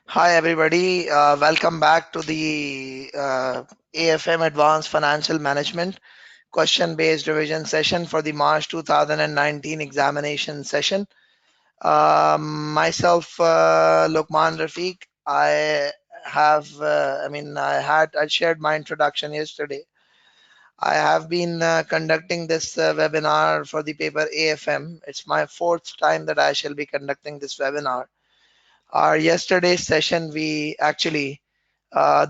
Hi everybody, welcome back to the AFM Advanced Financial Management question-based revision session for the March 2019 examination session. Myself, Lokman Rafiq, I shared my introduction yesterday. I have been conducting this webinar for the paper AFM. It's my fourth time that I shall be conducting this webinar. Our yesterday's session, the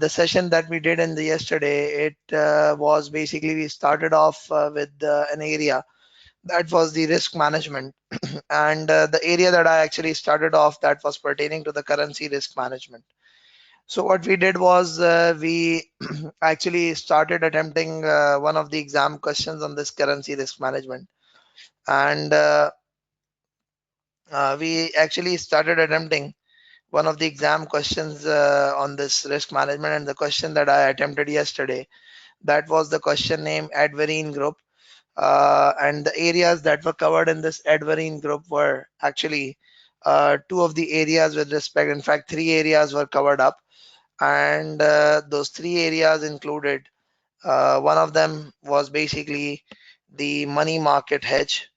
session that we did in the yesterday, it was basically we started off with an area that was the risk management, and the area that I actually started off that was pertaining to the currency risk management. So what we did was we actually started attempting one of the exam questions on this currency risk management, and we actually started attempting one of the exam questions on this risk management, and the question that I attempted yesterday, that was the question named Adverine group, and the areas that were covered in this Adverine group were actually two of the areas with respect, in fact 3 areas were covered up, and those 3 areas included, one of them was basically the money market hedge,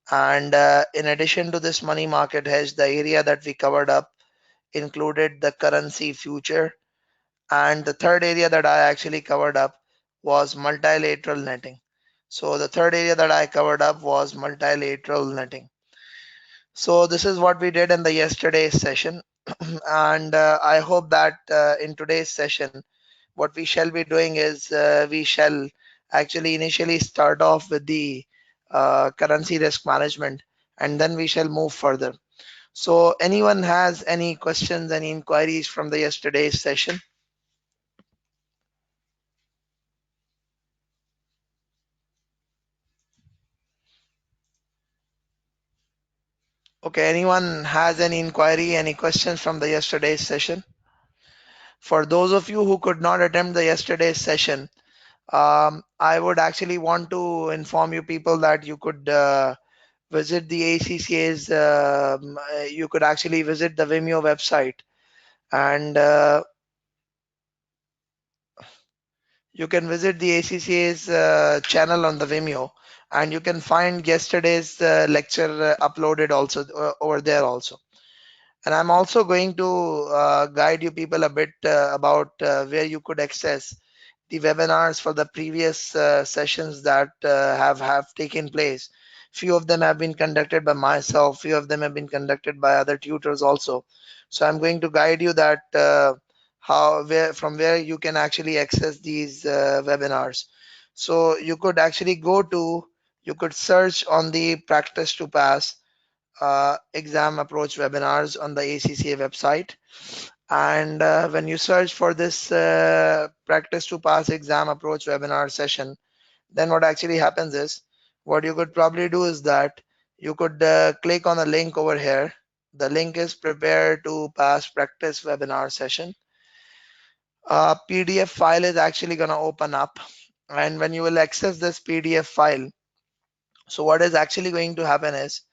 and in addition to this money market hedge, the area that we covered up included the currency future, and the third area that I actually covered up was multilateral netting. So the third area that I covered up was multilateral netting. So this is what we did in the yesterday's session, and I hope that in today's session what we shall be doing is we shall actually initially start off with the currency risk management, and then we shall move further. So anyone has any questions, any inquiries from the yesterday's session? Okay, anyone has any inquiry, any questions from the yesterday's session? For those of you who could not attend the yesterday's session, I would actually want to inform you people that you could visit the ACCA's, you could actually visit the Vimeo website, and you can visit the ACCA's channel on the Vimeo, and you can find yesterday's lecture uploaded also over there also. And I'm also going to guide you people a bit about where you could access the webinars for the previous sessions that have taken place. Few of them have been conducted by myself, few of them have been conducted by other tutors also. So I'm going to guide you that from where you can actually access these webinars. So you could actually you could search on the practice to pass exam approach webinars on the ACCA website. And when you search for this practice to pass exam approach webinar session, then what actually happens is, what you could probably do is that you could click on a link over here. The link is prepare to pass practice webinar session. PDF file is actually going to open up, and when you will access this PDF file, so what is actually going to happen is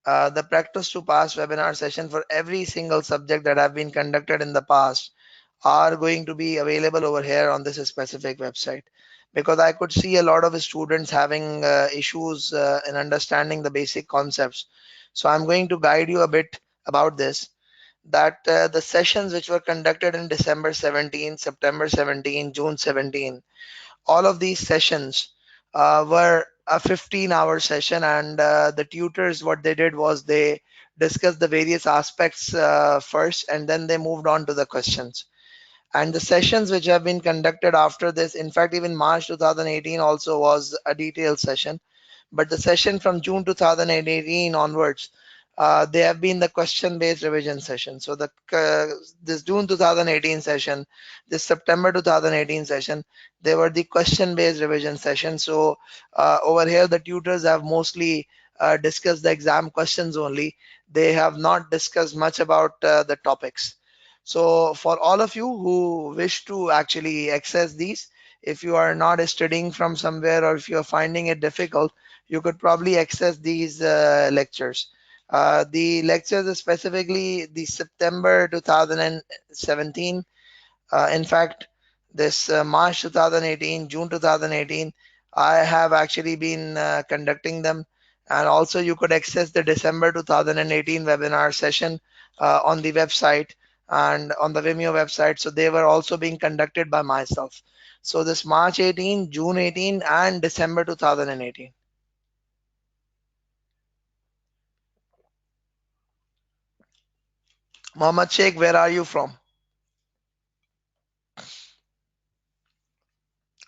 the practice to pass webinar session for every single subject that have been conducted in the past are going to be available over here on this specific website, because I could see a lot of students having issues in understanding the basic concepts. So I'm going to guide you a bit about this, that the sessions which were conducted in December 17, September 17, June 17, all of these sessions were a 15-hour session, and the tutors, what they did was they discussed the various aspects first, and then they moved on to the questions. And the sessions which have been conducted after this, in fact even March 2018 also was a detailed session, but the session from June 2018 onwards, they have been the question-based revision session. So this June 2018 session, this September 2018 session, they were the question-based revision session. So over here, the tutors have mostly discussed the exam questions only. They have not discussed much about the topics. So for all of you who wish to actually access these, if you are not studying from somewhere or if you are finding it difficult, you could probably access these lectures. The lectures is specifically the September 2017. In fact, this March 2018, June 2018, I have actually been conducting them. And also you could access the December 2018 webinar session on the website and on the Vimeo website. So they were also being conducted by myself. So this March 18, June 18, and December 2018. Mohammed Sheikh, where are you from?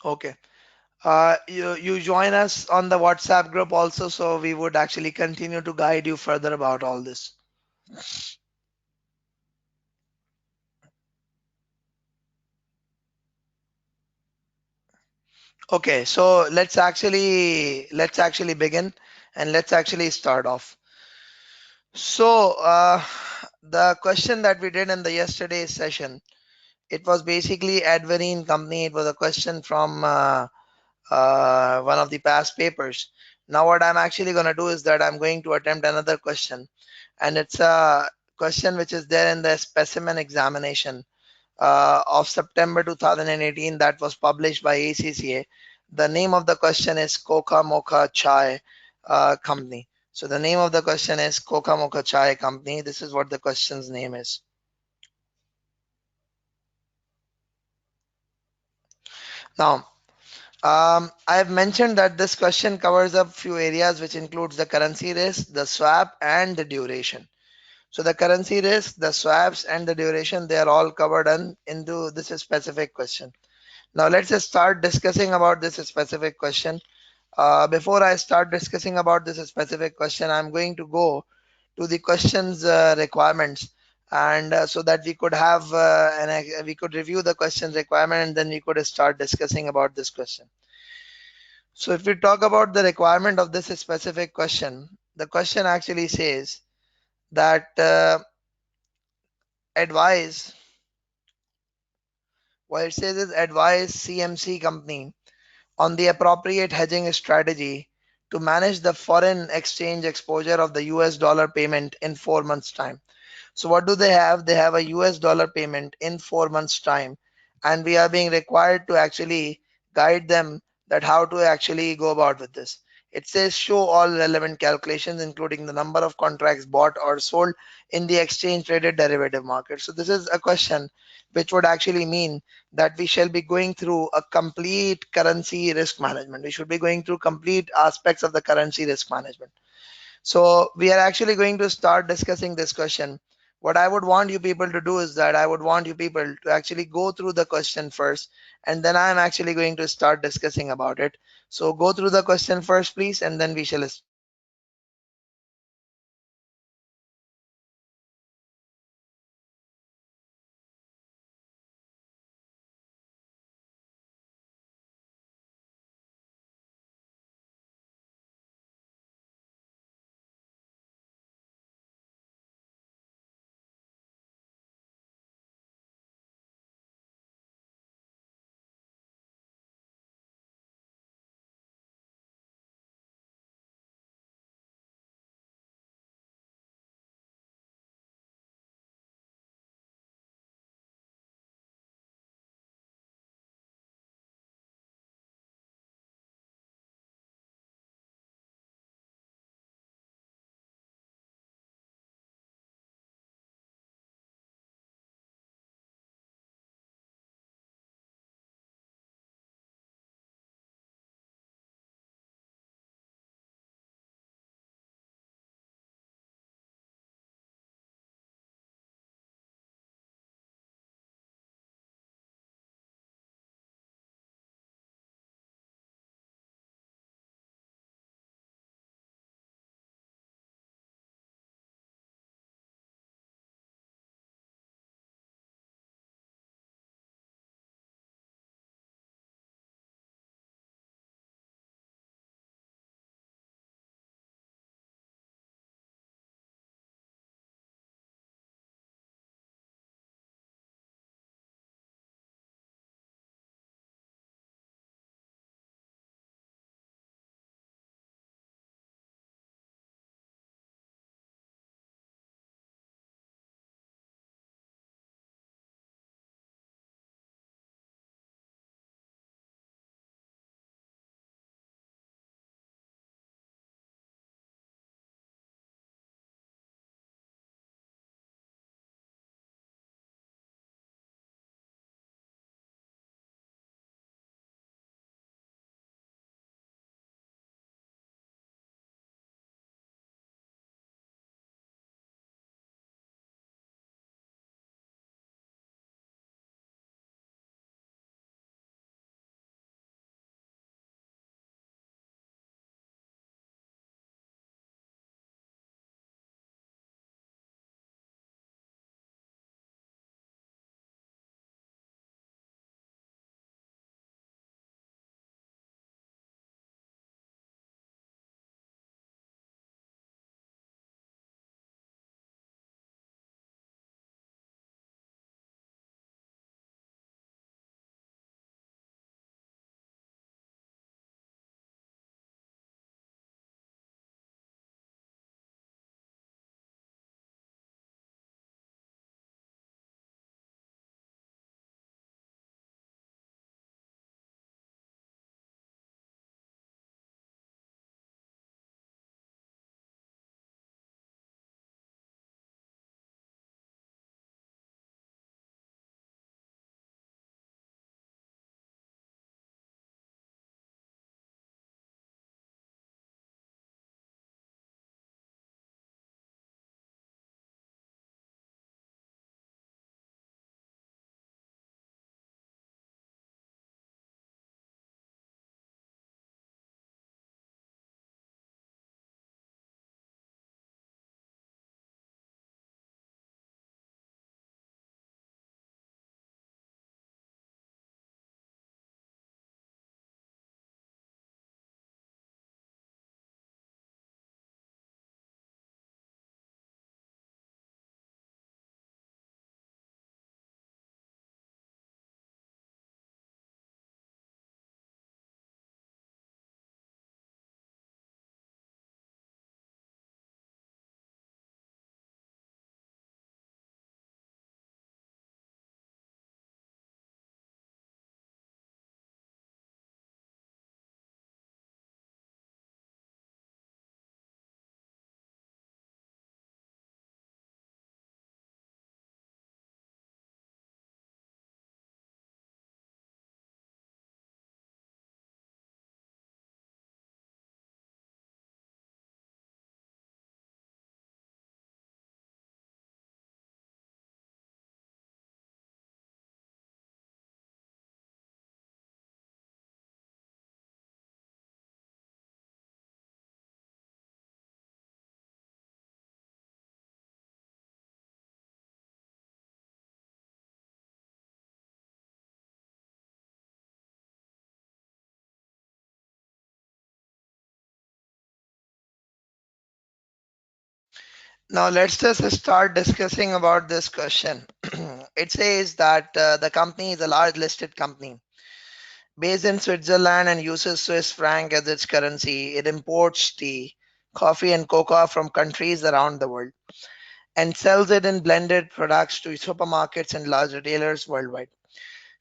Okay. You join us on the WhatsApp group also, so we would actually continue to guide you further about all this. Okay, so let's actually begin and let's actually start off. So the question that we did in the yesterday's session, it was basically Adverine Company. It was a question from one of the past papers. Now what I'm actually going to do is that I'm going to attempt another question, and it's a question which is there in the specimen examination of September 2018 that was published by ACCA. The name of the question is Coca Mocha Chai Company. So the name of the question is Coca Mocha Chai Company. This is what the question's name is. Now, I have mentioned that this question covers a few areas which includes the currency risk, the swap, and the duration. So the currency risk, the swaps, and the duration, they are all covered into this specific question. Now let's just start discussing about this specific question. Before I start discussing about this specific question, I'm going to go to the question's requirements, and so that we could have we could review the question's requirement, and then we could start discussing about this question. So if we talk about the requirement of this specific question, the question actually says that advise, what it says is advise CMC company on the appropriate hedging strategy to manage the foreign exchange exposure of the US dollar payment in 4 months' time. So what do they have? They have a US dollar payment in 4 months' time, and we are being required to actually guide them that how to actually go about with this. It says show all relevant calculations, including the number of contracts bought or sold in the exchange traded derivative market. So this is a question which would actually mean that we shall be going through a complete currency risk management. We should be going through complete aspects of the currency risk management. So we are actually going to start discussing this question. What I would want you people to do is that I would want you people to actually go through the question first, and then I'm actually going to start discussing about it. So go through the question first, please, and then we shall. Now let's just start discussing about this question. It says that the company is a large listed company based in Switzerland and uses Swiss franc as its currency. It imports tea, coffee, and cocoa from countries around the world and sells it in blended products to supermarkets and large retailers worldwide.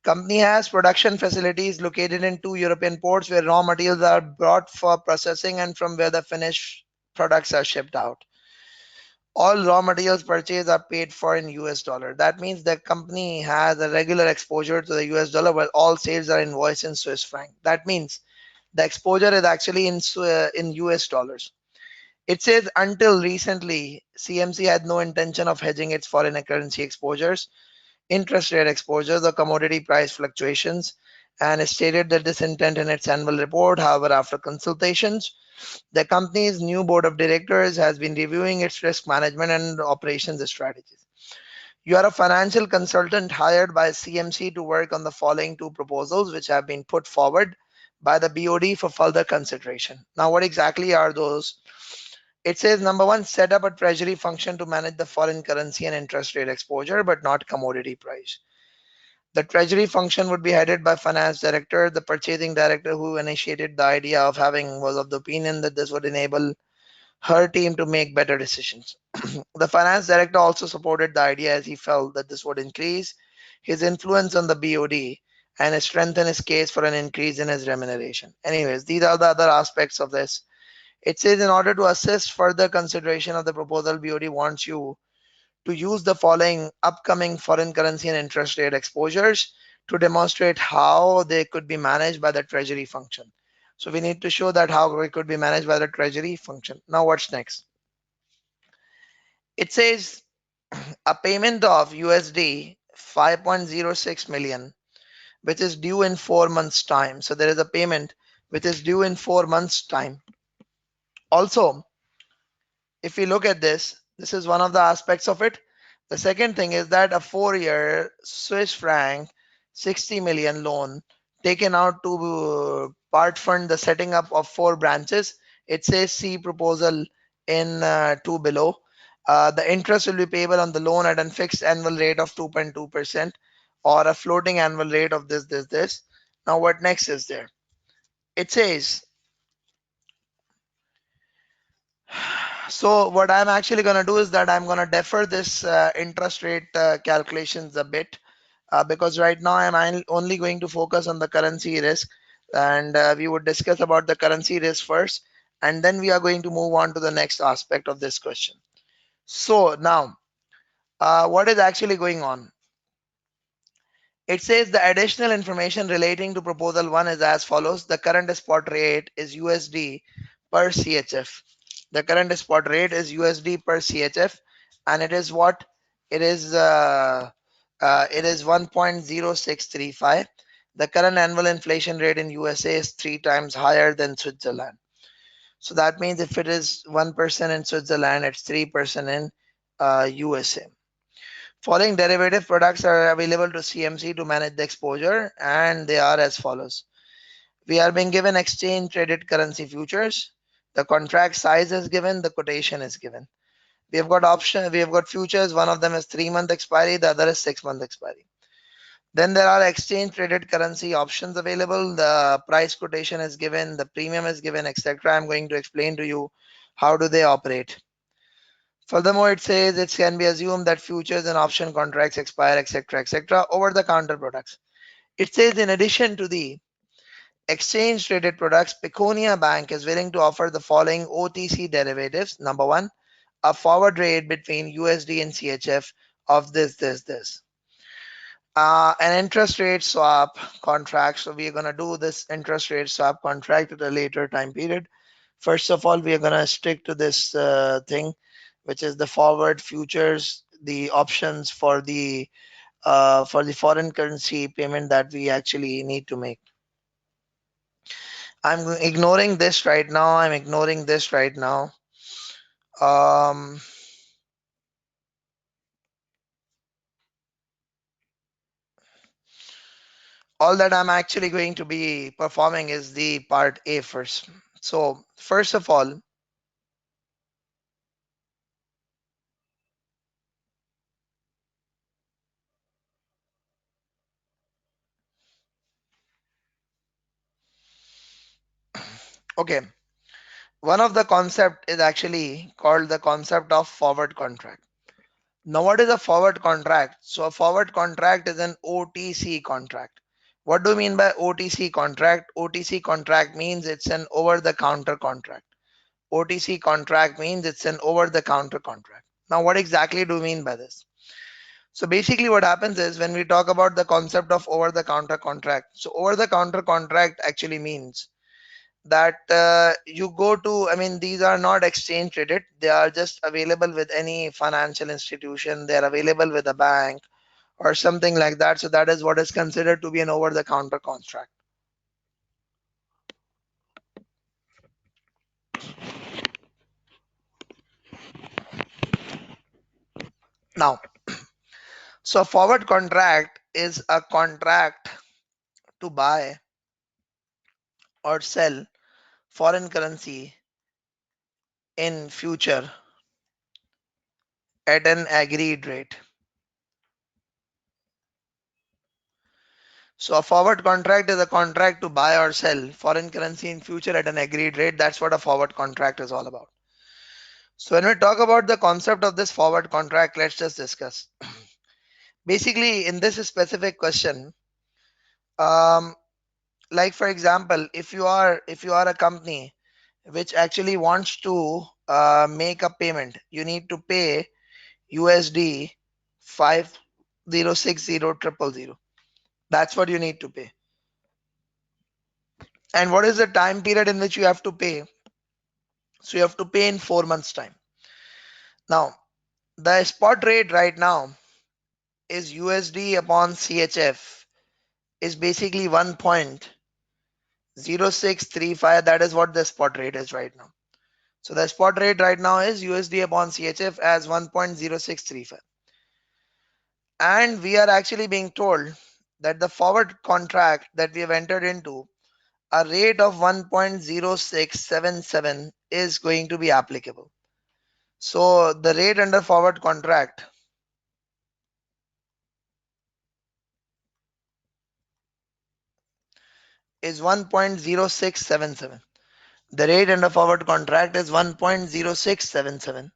Company has production facilities located in two European ports where raw materials are brought for processing and from where the finished products are shipped out. All raw materials purchased are paid for in US dollar. That means the company has a regular exposure to the US dollar while all sales are invoiced in Swiss franc. That means the exposure is actually in US dollars. It says until recently, CMC had no intention of hedging its foreign currency exposures, interest rate exposures, or commodity price fluctuations, and it stated that this intent in its annual report. However, after consultations, the company's new board of directors has been reviewing its risk management and operations strategies. You are a financial consultant hired by CMC to work on the following two proposals, which have been put forward by the BOD for further consideration. Now, what exactly are those? It says number one, set up a treasury function to manage the foreign currency and interest rate exposure, but not commodity price. The treasury function would be headed by finance director. The purchasing director who initiated the idea of having was of the opinion that this would enable her team to make better decisions. The finance director also supported the idea as he felt that this would increase his influence on the BOD and strengthen his case for an increase in his remuneration. Anyways, these are the other aspects of this. It says in order to assist further consideration of the proposal, BOD wants you to use the following upcoming foreign currency and interest rate exposures to demonstrate how they could be managed by the treasury function. So we need to show that how it could be managed by the treasury function. Now what's next? It says a payment of USD 5.06 million, which is due in 4 months' time. So there is a payment which is due in 4 months' time. Also, if we look at this, this is one of the aspects of it. The second thing is that a 4-year Swiss franc 60 million loan taken out to part fund the setting up of 4 branches. It says see proposal in 2 below. The interest will be payable on the loan at a fixed annual rate of 2.2% or a floating annual rate of this. Now, what next is there? It says so what I'm actually going to do is that I'm going to defer this interest rate calculations a bit because right now only going to focus on the currency risk, and we would discuss about the currency risk first, and then we are going to move on to the next aspect of this question. So now, what is actually going on? It says the additional information relating to proposal 1 is as follows. The current spot rate is USD per CHF. The current spot rate is USD per CHF, and it is what? It is 1.0635. The current annual inflation rate in USA is 3 times higher than Switzerland. So that means if it is 1% in Switzerland, it's 3% in USA. Following derivative products are available to CMC to manage the exposure, and they are as follows. We are being given exchange traded currency futures. The contract size is given, the quotation is given. We have got futures, one of them is 3 month expiry, the other is 6 month expiry. Then there are exchange traded currency options available. The price quotation is given, the premium is given, etc. I'm going to explain to you how do they operate. Furthermore, it says it can be assumed that futures and option contracts expire, etc., over the counter products. It says in addition to the exchange traded products, Peconia Bank is willing to offer the following OTC derivatives. Number one, a forward rate between USD and CHF of this. An interest rate swap contract. So we are going to do this interest rate swap contract at a later time period. First of all, we are going to stick to this thing, which is the forward futures, the options for the foreign currency payment that we actually need to make. I'm ignoring this right now. I'm ignoring this right now. Um, all that I'm actually going to be performing is the part A first. So first of all, Okay, one of the concept is actually called the concept of forward contract. Now, what is a forward contract? So a forward contract is an OTC contract. What do you mean by OTC contract? OTC contract means it's an over the counter contract. OTC contract means it's an over the counter contract. Now, what exactly do you mean by this? So basically what happens is when we talk about the concept of over the counter contract, so over the counter contract actually means that you go to, I mean, these are not exchange traded, they are just available with any financial institution, they are available with a bank or something like that. So that is what is considered to be an over the counter contract. Now, so a forward contract is a contract to buy or sell foreign currency in future at an agreed rate. So a forward contract is a contract to buy or sell foreign currency in future at an agreed rate. That's what a forward contract is all about. So when we talk about the concept of this forward contract, let's just discuss. Basically, in this specific question, um, like for example, if you are a company which actually wants to make a payment, you need to pay USD 5060,000. That's what you need to pay. And what is the time period in which you have to pay? So you have to pay in 4 months time. Now, the spot rate right now is USD upon CHF is basically 1.0635. That is what the spot rate is right now. So the spot rate right now is USD upon CHF as 1.0635. And we are actually being told that the forward contract that we have entered into, a rate of 1.0677 is going to be applicable. So the rate under forward contract is 1.0677. The rate under forward contract is 1.0677.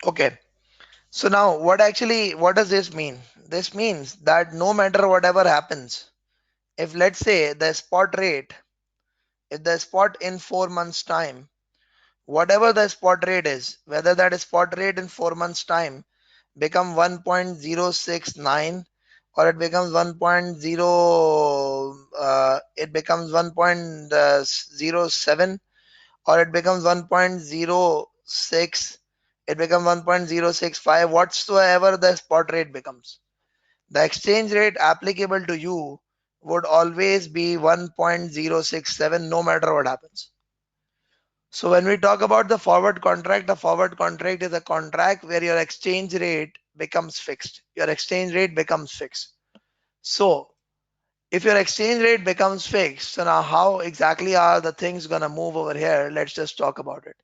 Okay. So now what does this mean? This means that no matter whatever happens, if let's say the spot rate, if the spot in 4 months time, whatever the spot rate is, whether that spot rate in 4 months time become 1.069 or it becomes 1.0 it becomes 1.07 or it becomes 1.06, it becomes 1.065, whatsoever the spot rate becomes, the exchange rate applicable to you would always be 1.067 no matter what happens. So when we talk about the forward contract, a forward contract is a contract where your exchange rate becomes fixed. Your exchange rate becomes fixed. So if your exchange rate becomes fixed, so now how exactly are the things gonna move over here? Let's just talk about it.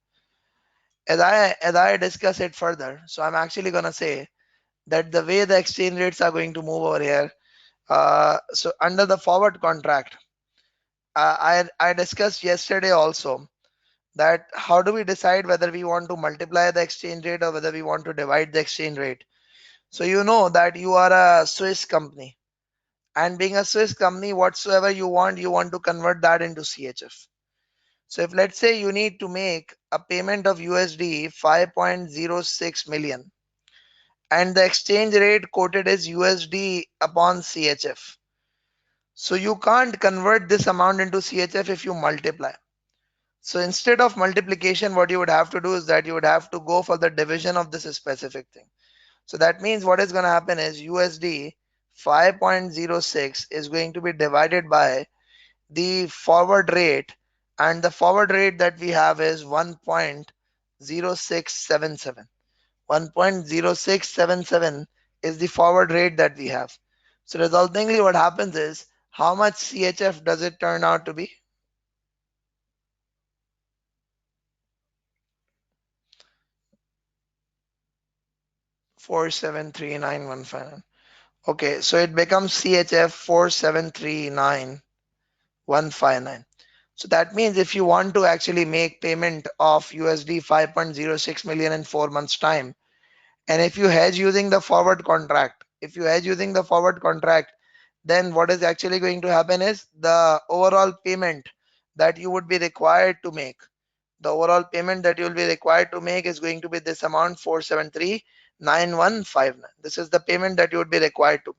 As I discuss it further, so I'm actually gonna say that the way the exchange rates are going to move over here. So under the forward contract, I discussed yesterday also that how do we decide whether we want to multiply the exchange rate or whether we want to divide the exchange rate. So you know that you are a Swiss company, and being a Swiss company, whatsoever you want to convert that into CHF. So if let's say you need to make a payment of USD 5.06 million and the exchange rate quoted is USD upon CHF, so you can't convert this amount into CHF if you multiply. So instead of multiplication, what you would have to do is that you would have to go for the division of this specific thing. So that means what is going to happen is USD 5.06 is going to be divided by the forward rate, and the forward rate that we have is 1.0677. 1.0677 is the forward rate that we have. So resultingly what happens is, how much CHF does it turn out to be? 4739159. Okay, so it becomes CHF 4739159. So that means if you want to actually make payment of USD 5.06 million in 4 months time, and if you hedge using the forward contract, then what is actually going to happen is the overall payment that you would be required to make. The overall payment that you will be required to make is going to be this amount, 4739159. This is the payment that you would be required to make.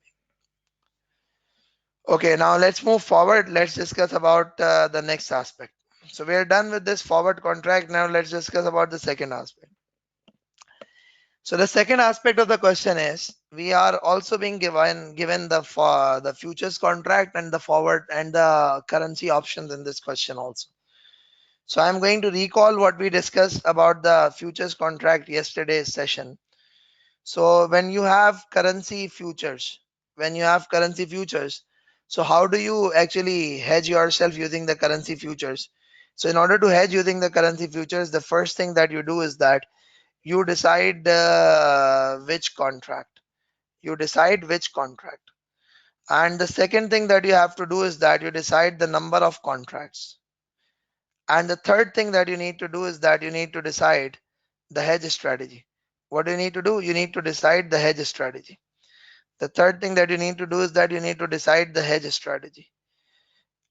Okay, now let's move forward. Let's discuss about the next aspect. So we are done with this forward contract. Now let's discuss about the second aspect. So the second aspect of the question is, we are also being given the futures contract and the forward and the currency options in this question also. So I'm going to recall what we discussed about the futures contract yesterday's session. So when you have currency futures, so how do you actually hedge yourself using the currency futures? So in order to hedge using the currency futures, the first thing that you do is that you decide which contract. And the second thing that you have to do is that you decide the number of contracts. And the third thing that you need to do is that you need to decide the hedge strategy. What do you need to do? You need to decide the hedge strategy. The third thing that you need to do is that you need to decide the hedge strategy.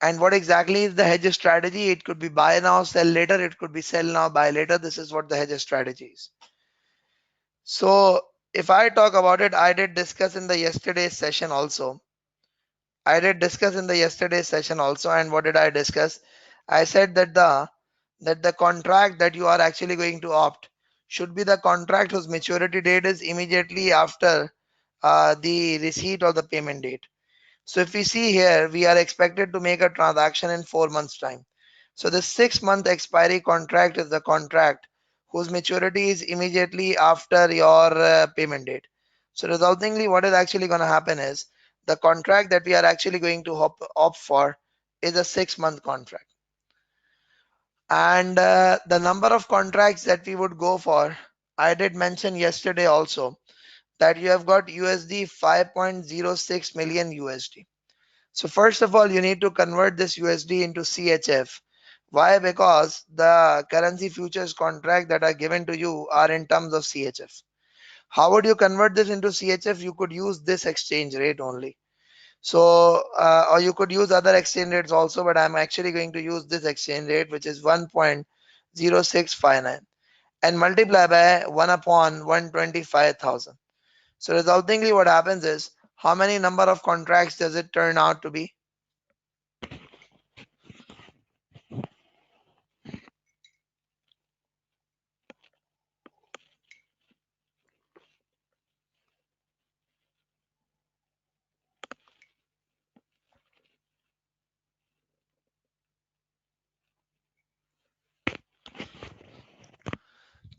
And what exactly is the hedge strategy? It could be buy now, sell later. It could be sell now, buy later. This is what the hedge strategy is. So if I talk about it, I did discuss in the yesterday's session also. And what did I discuss? I said that the contract that you are actually going to opt should be the contract whose maturity date is immediately after the receipt or the payment date. So if we see here, we are expected to make a transaction in 4 months time. So the 6-month expiry contract is the contract whose maturity is immediately after your payment date. So resultingly, what is actually going to happen is, the contract that we are actually going to opt for is a 6-month contract. And the number of contracts that we would go for, I did mention yesterday also that you have got USD 5.06 million USD. So first of all, you need to convert this USD into CHF. Why? Because the currency futures contract that are given to you are in terms of CHF. How would you convert this into CHF? You could use this exchange rate only. So, or you could use other exchange rates also, but I'm actually going to use this exchange rate, which is 1.0659, and multiply by 1 upon 125,000. So resultingly what happens is, how many number of contracts does it turn out to be?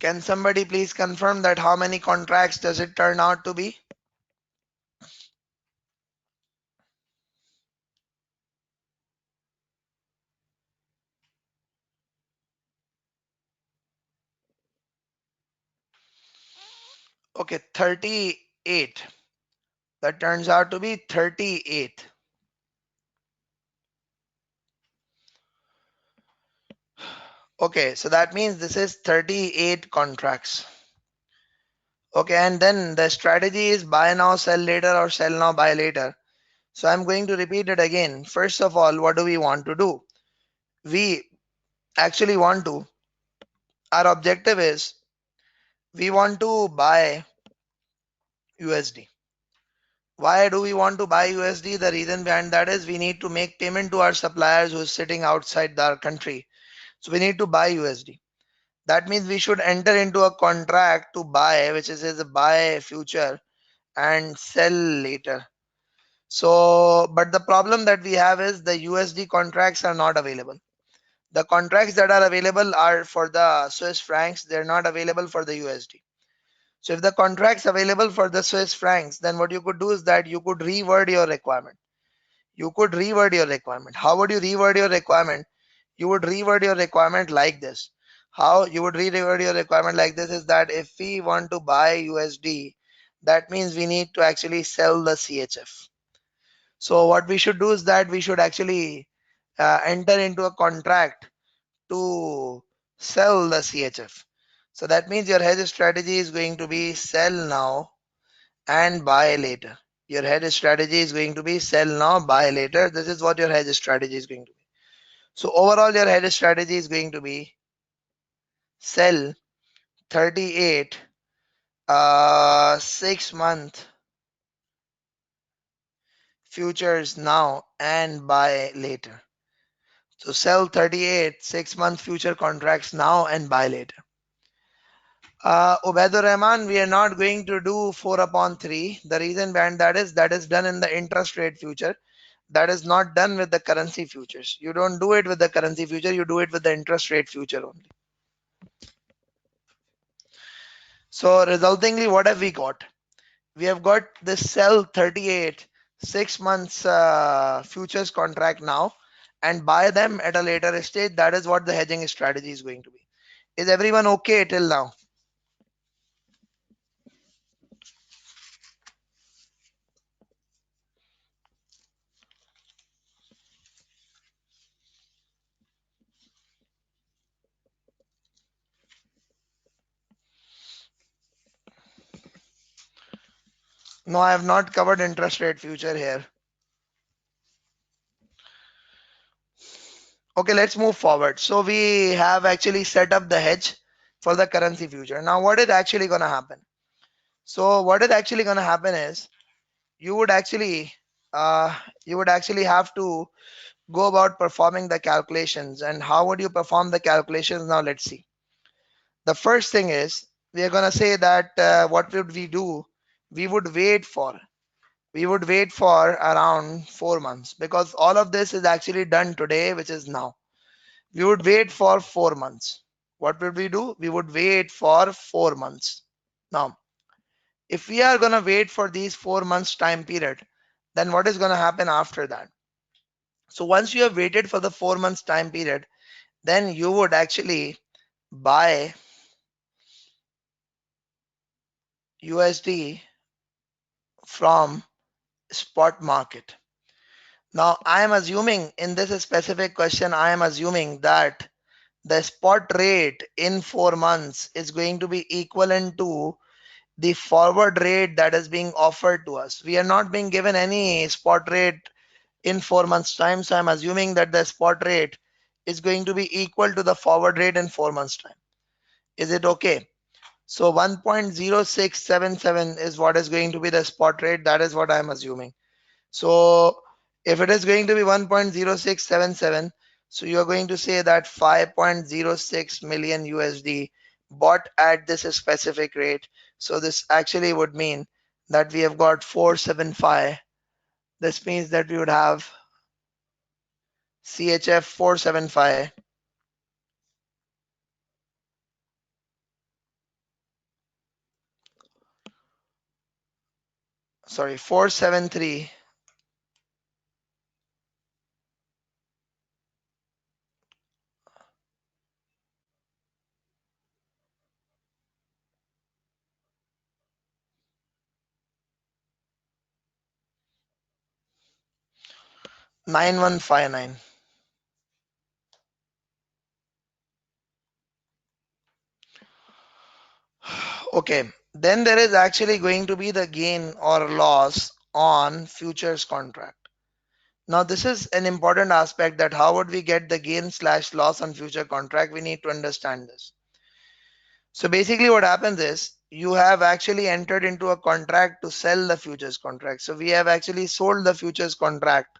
Can somebody please confirm that how many contracts does it turn out to be? Okay, 38. That turns out to be 38. Okay, so that means this is 38 contracts. Okay, and then the strategy is buy now, sell later, or sell now, buy later. So I'm going to repeat it again. First of all, what do we want to do? We actually want to, our objective is, we want to buy USD. Why do we want to buy USD? The reason behind that is, we need to make payment to our suppliers who is sitting outside our country. So we need to buy USD. That means we should enter into a contract to buy, which is a buy future and sell later. So, but the problem that we have is the USD contracts are not available. The contracts that are available are for the Swiss francs. They're not available for the USD. So if the contract's available for the Swiss francs, then what you could do is that you could reword your requirement. You could reword your requirement. How would you reword your requirement? You would reword your requirement like this. How you would reword your requirement like this is that if we want to buy USD, that means we need to actually sell the CHF. So what we should do is that we should actually enter into a contract to sell the CHF. So that means your hedge strategy is going to be sell now and buy later. Your hedge strategy is going to be sell now, buy later. This is what your hedge strategy is going to be. So overall, your hedge strategy is going to be sell 38 6-month futures now and buy later. So sell 38 6-month future contracts now and buy later. Ubaidur Rahman, we are not going to do 4 upon 3. The reason behind that is done in the interest rate future. That is not done with the currency futures. You don't do it with the currency future, you do it with the interest rate future only. So resultingly, what have we got? We have got this sell 38 6 months futures contract now and buy them at a later stage. That is what the hedging strategy is going to be. Is everyone okay till now? No, I have not covered interest rate future here. Okay, let's move forward. So we have actually set up the hedge for the currency future. Now, what is actually going to happen? So what is actually going to happen is you would actually uh, have to go about performing the calculations. And how would you perform the calculations? Now let's see. The first thing is we are going to say that what would we do? We would wait for around 4 months, because all of this is actually done today, which is now. We would wait for 4 months. What would we do? We would wait for 4 months. Now, if we are going to wait for these 4 months time period, then what is going to happen after that? So once you have waited for the 4 months time period, then you would actually buy USD from spot market. Now I am assuming in this specific question, I am assuming that the spot rate in 4 months is going to be equivalent to the forward rate that is being offered to us. We are not being given any spot rate in 4 months time, so I'm assuming that the spot rate is going to be equal to the forward rate in 4 months time. Is it okay? So 1.0677 is what is going to be the spot rate. That is what I'm assuming. So if it is going to be 1.0677, so you're going to say that 5.06 million USD bought at this specific rate. So this actually would mean that we have got 475. This means that we would have CHF 475, sorry, 473 9159. Okay, then there is actually going to be the gain or loss on futures contract. Now this is an important aspect, that how would we get the gain slash loss on future contract? We need to understand this. So basically what happens is you have actually entered into a contract to sell the futures contract. So we have actually sold the futures contract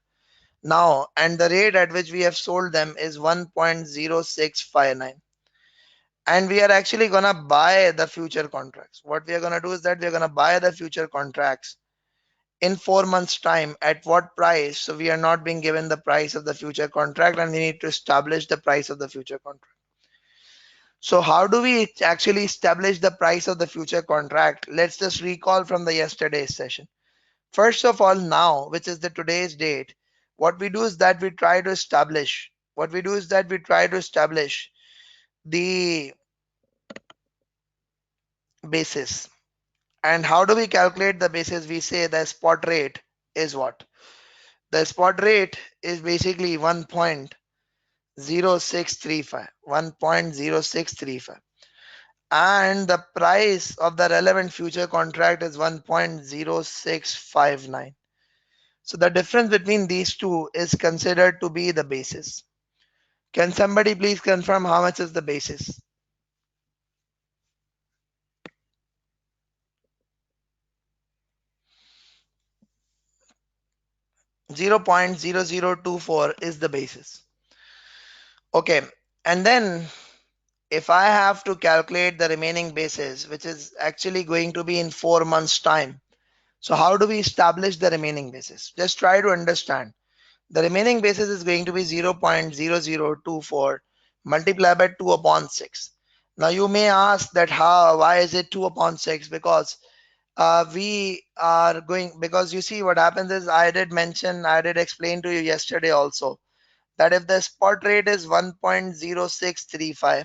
now, and the rate at which we have sold them is 1.0659. And we are actually going to buy the future contracts. What we are going to do is that we are going to buy the future contracts in 4 months time. At what price? So we are not being given the price of the future contract, and we need to establish the price of the future contract. So how do we actually establish the price of the future contract? Let's just recall from the yesterday's session. First of all, now, which is the today's date, what we do is that we try to establish, the basis. And how do we calculate the basis? We say the spot rate is what? The spot rate is basically 1.0635, 1.0635. And the price of the relevant future contract is 1.0659. So the difference between these two is considered to be the basis. Can somebody please confirm how much is the basis? 0.0024 is the basis. Okay, and then if I have to calculate the remaining basis, which is actually going to be in 4 months' time, so how do we establish the remaining basis? Just try to understand. The remaining basis is going to be 0.0024 multiplied by 2 upon 6. Now you may ask that why is it 2 upon 6? Because because you see what happens is I did explain to you yesterday also that if the spot rate is 1.0635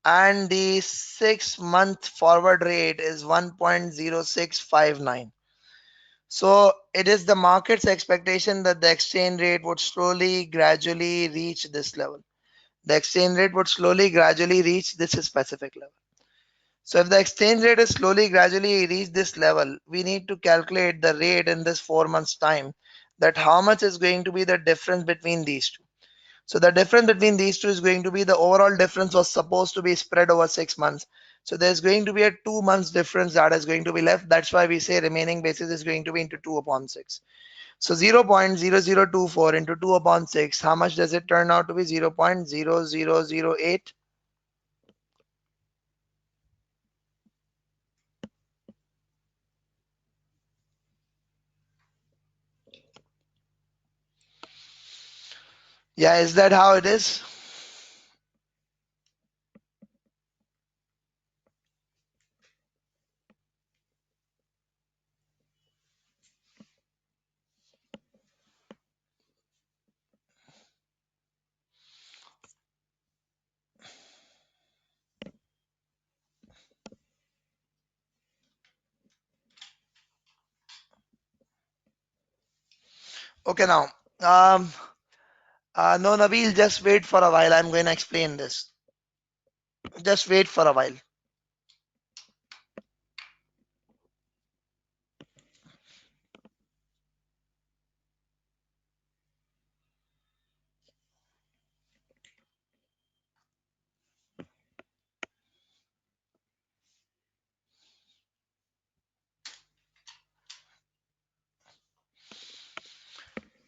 and the 6-month forward rate is 1.0659, so it is the market's expectation that the exchange rate would slowly gradually reach this level. The exchange rate would slowly gradually reach this specific level. So if the exchange rate is slowly gradually reach this level, we need to calculate the rate in this 4 months time, that how much is going to be the difference between these two. So the difference between these two is going to be the overall difference was supposed to be spread over 6 months. So there's going to be a 2 months difference that is going to be left. That's why we say remaining basis is going to be into 2 upon 6. So 0.0024 into 2 upon 6, how much does it turn out to be? 0.0008. Yeah, is that how it is? Okay, now, no, Nabil, just wait for a while. I'm going to explain this. Just wait for a while.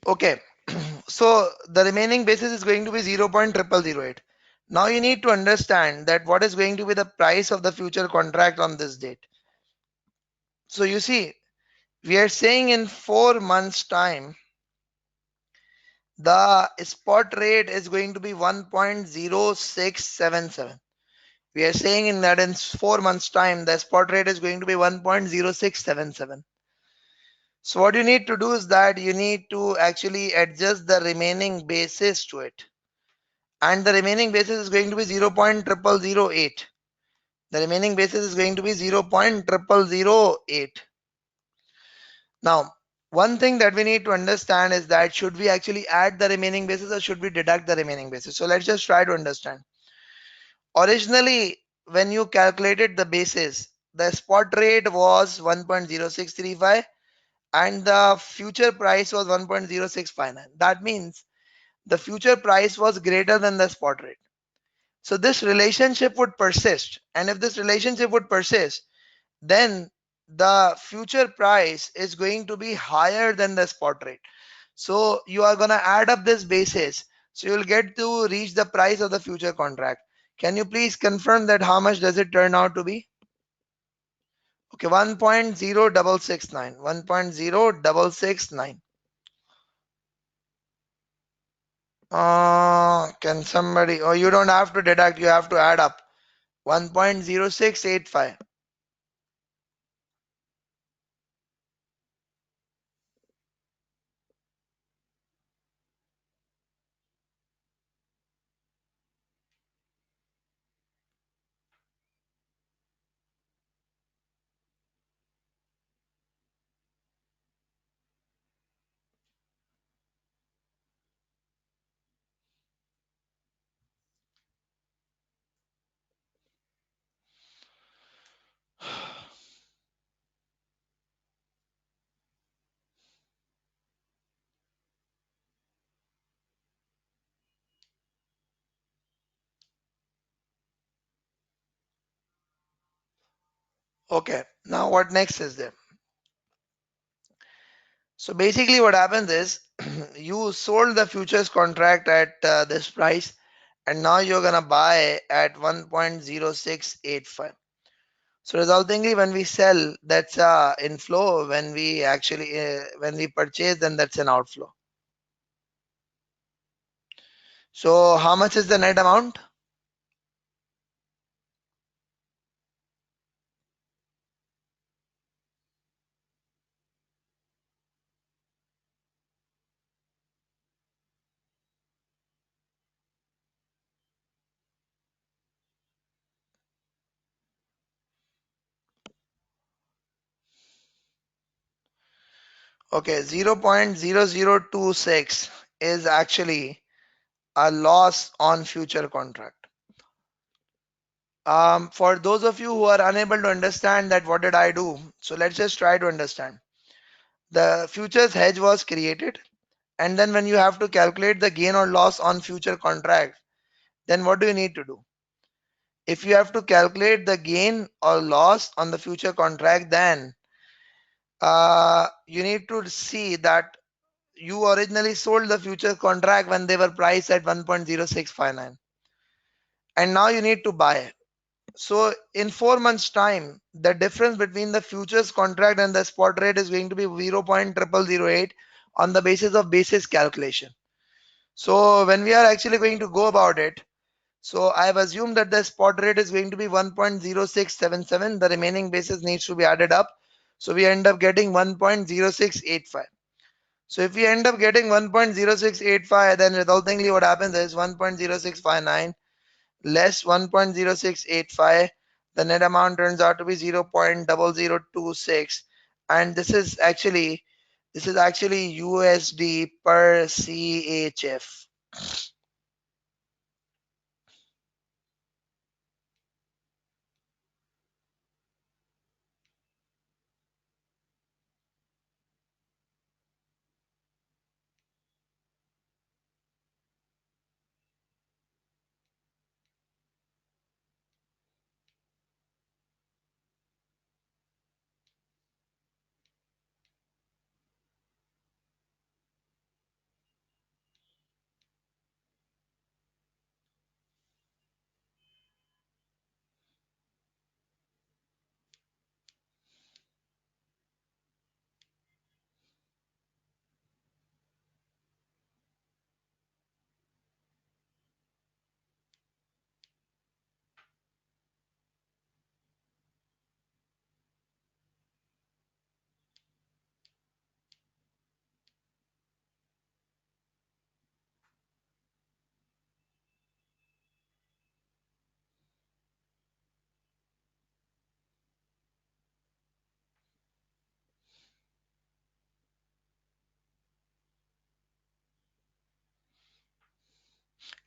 Okay, so the remaining basis is going to be 0.0008. Now you need to understand that what is going to be the price of the future contract on this date. So you see, we are saying in 4 months' time, the spot rate is going to be 1.0677. We are saying in that in 4 months' time, the spot rate is going to be 1.0677. So what you need to do is that you need to actually adjust the remaining basis to it. And the remaining basis is going to be 0.0008. The remaining basis is going to be 0.0008. Now, one thing that we need to understand is that should we actually add the remaining basis or should we deduct the remaining basis? So let's just try to understand. Originally, when you calculated the basis, the spot rate was 1.0635 and the future price was 1.0659. That means the future price was greater than the spot rate. So this relationship would persist. And if this relationship would persist, then the future price is going to be higher than the spot rate. So you are going to add up this basis. So you'll get to reach the price of the future contract. Can you please confirm that how much does it turn out to be? Okay, 1.0669. 1.0669. Can somebody, oh, you don't have to deduct, you have to add up. 1.0685. Okay, now what next is there? So basically what happens is you sold the futures contract at this price, and now you're gonna buy at 1.0685. So resultingly, when we sell, that's inflow. When we purchase, then that's an outflow. So how much is the net amount? Okay, 0.0026 is actually a loss on future contract. For those of you who are unable to understand that, what did I do? So let's just try to understand. The futures hedge was created, and then when you have to calculate the gain or loss on future contract, then what do you need to do? If you have to calculate the gain or loss on the future contract, then you need to see that you originally sold the future contract when they were priced at 1.0659, and now you need to buy. So in 4 months time, the difference between the futures contract and the spot rate is going to be 0.0008 on the basis of basis calculation. So when we are actually going to go about it, so I have assumed that the spot rate is going to be 1.0677. The remaining basis needs to be added up. So we end up getting 1.0685. So if we end up getting 1.0685, then resultingly what happens is 1.0659 less 1.0685, the net amount turns out to be 0.0026, and this is actually USD per CHF.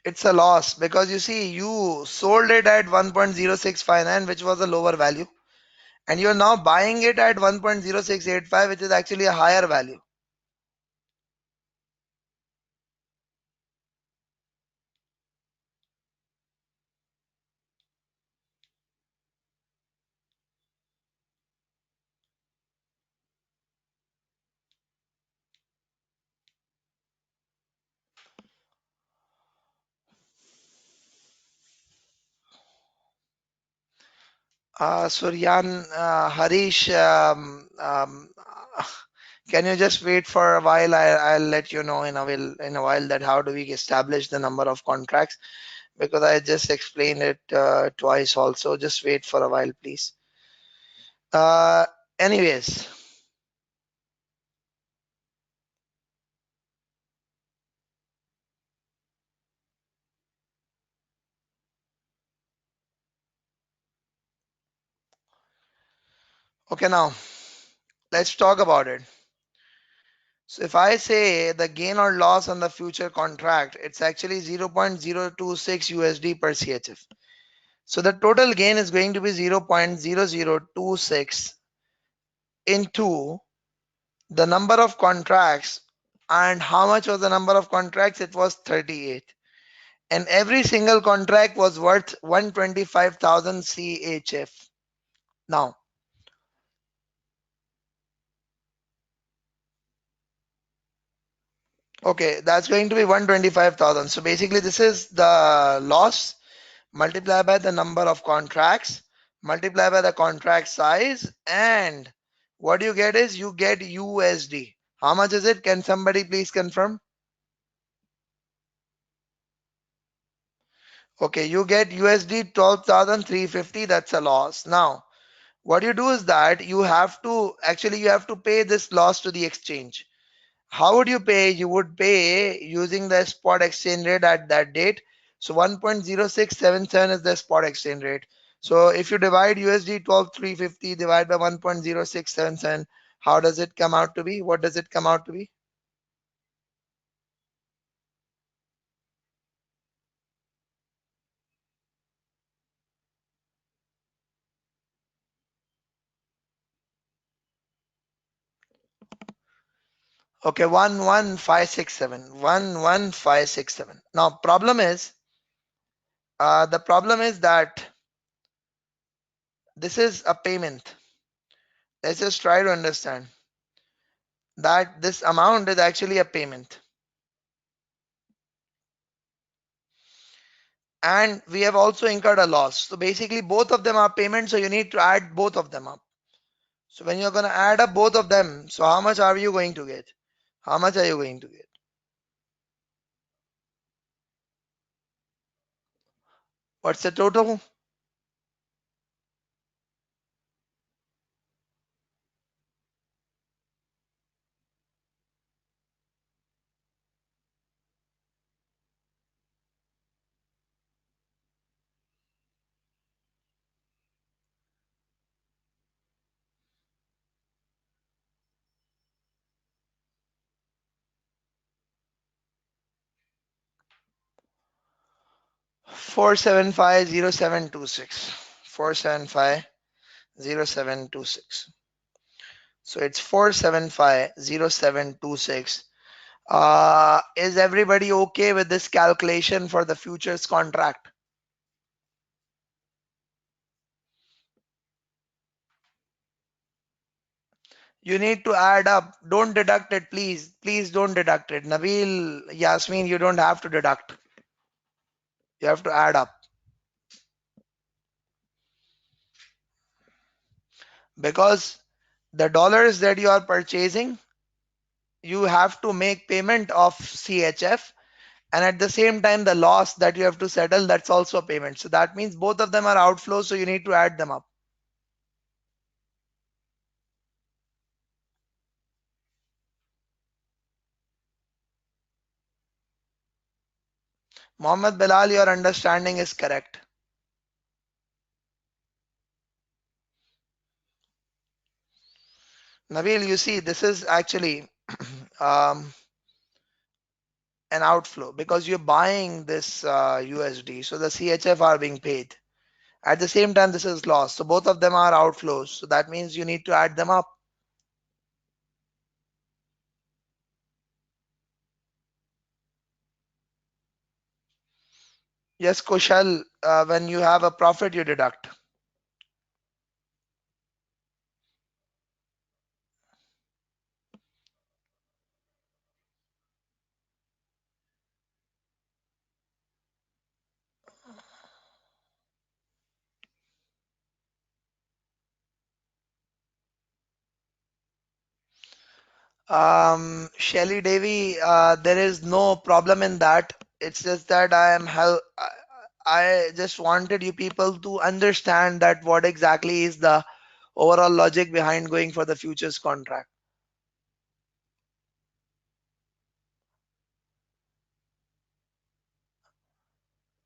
It's a loss because you see, you sold it at 1.0659, which was a lower value, and you're now buying it at 1.0685, which is actually a higher value. Suryan, Harish, can you just wait for a while? I'll let you know in a while that how do we establish the number of contracts, because I just explained it twice also. Just wait for a while, please. Uh, Anyways, okay, now let's talk about it. So if I say the gain or loss on the future contract, it's actually 0.026 USD per CHF. So the total gain is going to be 0.0026 into the number of contracts. And how much was the number of contracts? It was 38. And every single contract was worth 125,000 CHF. Now, okay, that's going to be 125,000. So basically, this is the loss multiply by the number of contracts, multiply by the contract size, and what you get is you get USD. How much is it? Can somebody please confirm? Okay, you get USD 12,350. That's a loss. Now, what you do is that you have to pay this loss to the exchange. How would you pay? You would pay using the spot exchange rate at that date. So 1.0677 is the spot exchange rate. So if you divide USD 12,350 divide by 1.0677, how does it come out to be? What does it come out to be? Okay, 11567. 11567. Now the problem is that this is a payment. Let's just try to understand that this amount is actually a payment. And we have also incurred a loss. So basically both of them are payments, so you need to add both of them up. So when you're going to add up both of them, so how much are you going to get? How much are you going to get? What's the total? 4750726. 4750726. So it's 4750726. Is everybody okay with this calculation for the futures contract? You need to add up. Don't deduct it, please. Please don't deduct it. Nabil, Yasmin, you don't have to deduct. You have to add up. Because the dollars that you are purchasing, you have to make payment of CHF. And at the same time, the loss that you have to settle, that's also a payment. So that means both of them are outflows. So you need to add them up. Mohammed Bilal, your understanding is correct. Nabil, you see, this is actually um, an outflow because you're buying this USD. So the CHF are being paid. At the same time, this is loss. So both of them are outflows. So that means you need to add them up. Yes, Kushal, when you have a profit, you deduct. Shelly Devi, there is no problem in that. It's just that I just wanted you people to understand that what exactly is the overall logic behind going for the futures contract.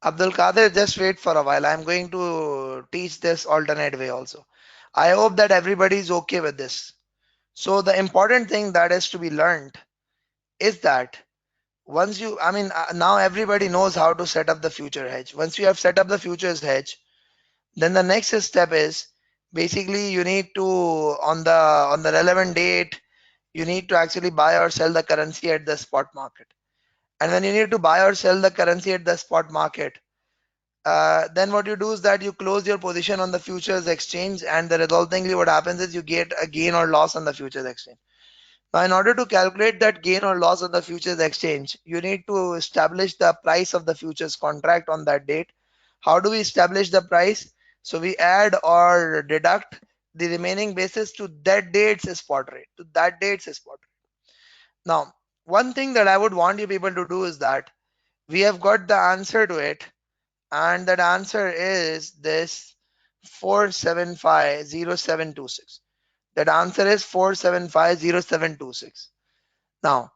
Abdul Qadir, just wait for a while. I'm going to teach this alternate way also. I hope that everybody is okay with this. So the important thing that is to be learned is that once you, I mean, now everybody knows how to set up the future hedge. Once you have set up the futures hedge, then the next step is basically you need to on the relevant date you need to actually buy or sell the currency at the spot market. And when you need to buy or sell the currency at the spot market, then what you do is that you close your position on the futures exchange, and the resultingly what happens is you get a gain or loss on the futures exchange. Now, in order to calculate that gain or loss on the futures exchange, you need to establish the price of the futures contract on that date. How do we establish the price? So we add or deduct the remaining basis to that date's spot rate, to that date's spot rate. Now, one thing that I would want you people to do is that we have got the answer to it, and that answer is this 4750726. That answer is 4750726. Now,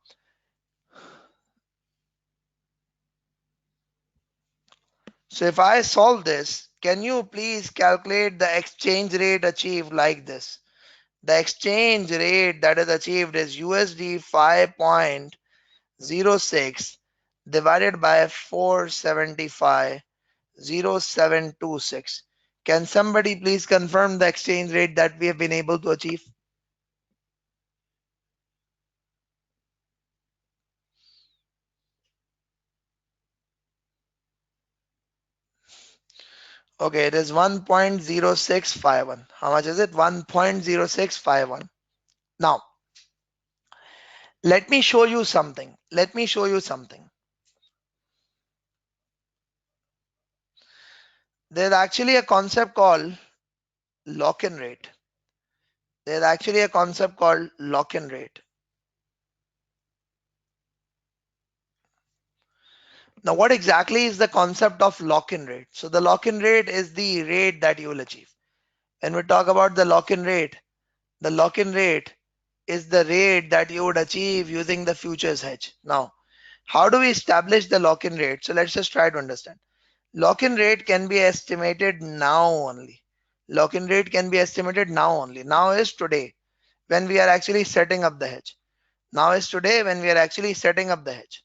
so if I solve this, can you please calculate the exchange rate achieved like this? The exchange rate that is achieved is USD 5.06 divided by 475.0726. Can somebody please confirm the exchange rate that we have been able to achieve? Okay, it is 1.0651. How much is it? 1.0651. Now, let me show you something. Let me show you something. There's actually a concept called lock-in rate. There's actually a concept called lock-in rate. Now, what exactly is the concept of lock-in rate? So the lock-in rate is the rate that you will achieve. When we talk about the lock-in rate is the rate that you would achieve using the futures hedge. Now, how do we establish the lock-in rate? So let's just try to understand. Lock-in rate can be estimated now only. Lock-in rate can be estimated now only. Now is today when we are actually setting up the hedge. Now is today when we are actually setting up the hedge.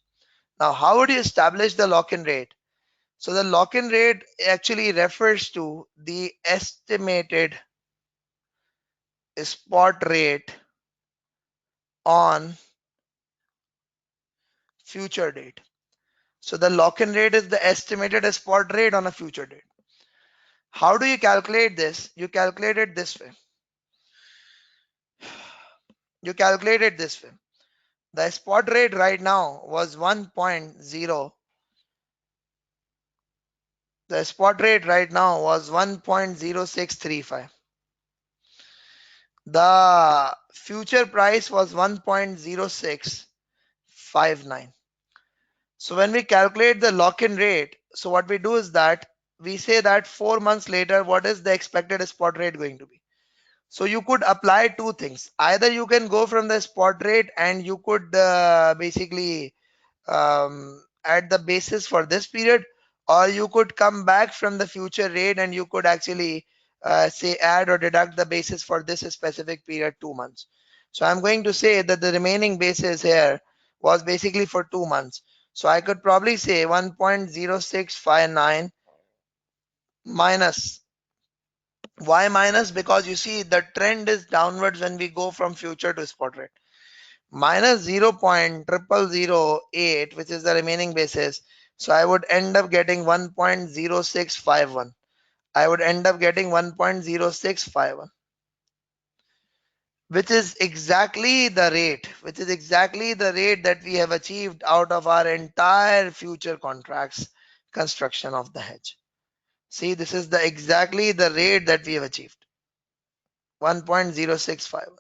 Now, how would you establish the lock-in rate? So the lock-in rate actually refers to the estimated spot rate on future date. So the lock-in rate is the estimated spot rate on a future date. How do you calculate this? You calculate it this way. You calculate it this way. The spot rate right now was 1.0. The spot rate right now was 1.0635. The future price was 1.0659. So when we calculate the lock-in rate, so what we do is that we say that 4 months later, what is the expected spot rate going to be? So you could apply two things. Either you can go from the spot rate and you could basically at the basis for this period, or you could come back from the future rate and you could actually say add or deduct the basis for this specific period, 2 months. So I'm going to say that the remaining basis here was basically for 2 months. So I could probably say 1.0659 minus. Why minus? Because you see the trend is downwards when we go from future to spot rate. Minus 0.0008, which is the remaining basis. So I would end up getting 1.0651. I would end up getting 1.0651, which is exactly the rate that we have achieved out of our entire future contracts construction of the hedge. See, this is the exactly the rate that we have achieved, 1.0651.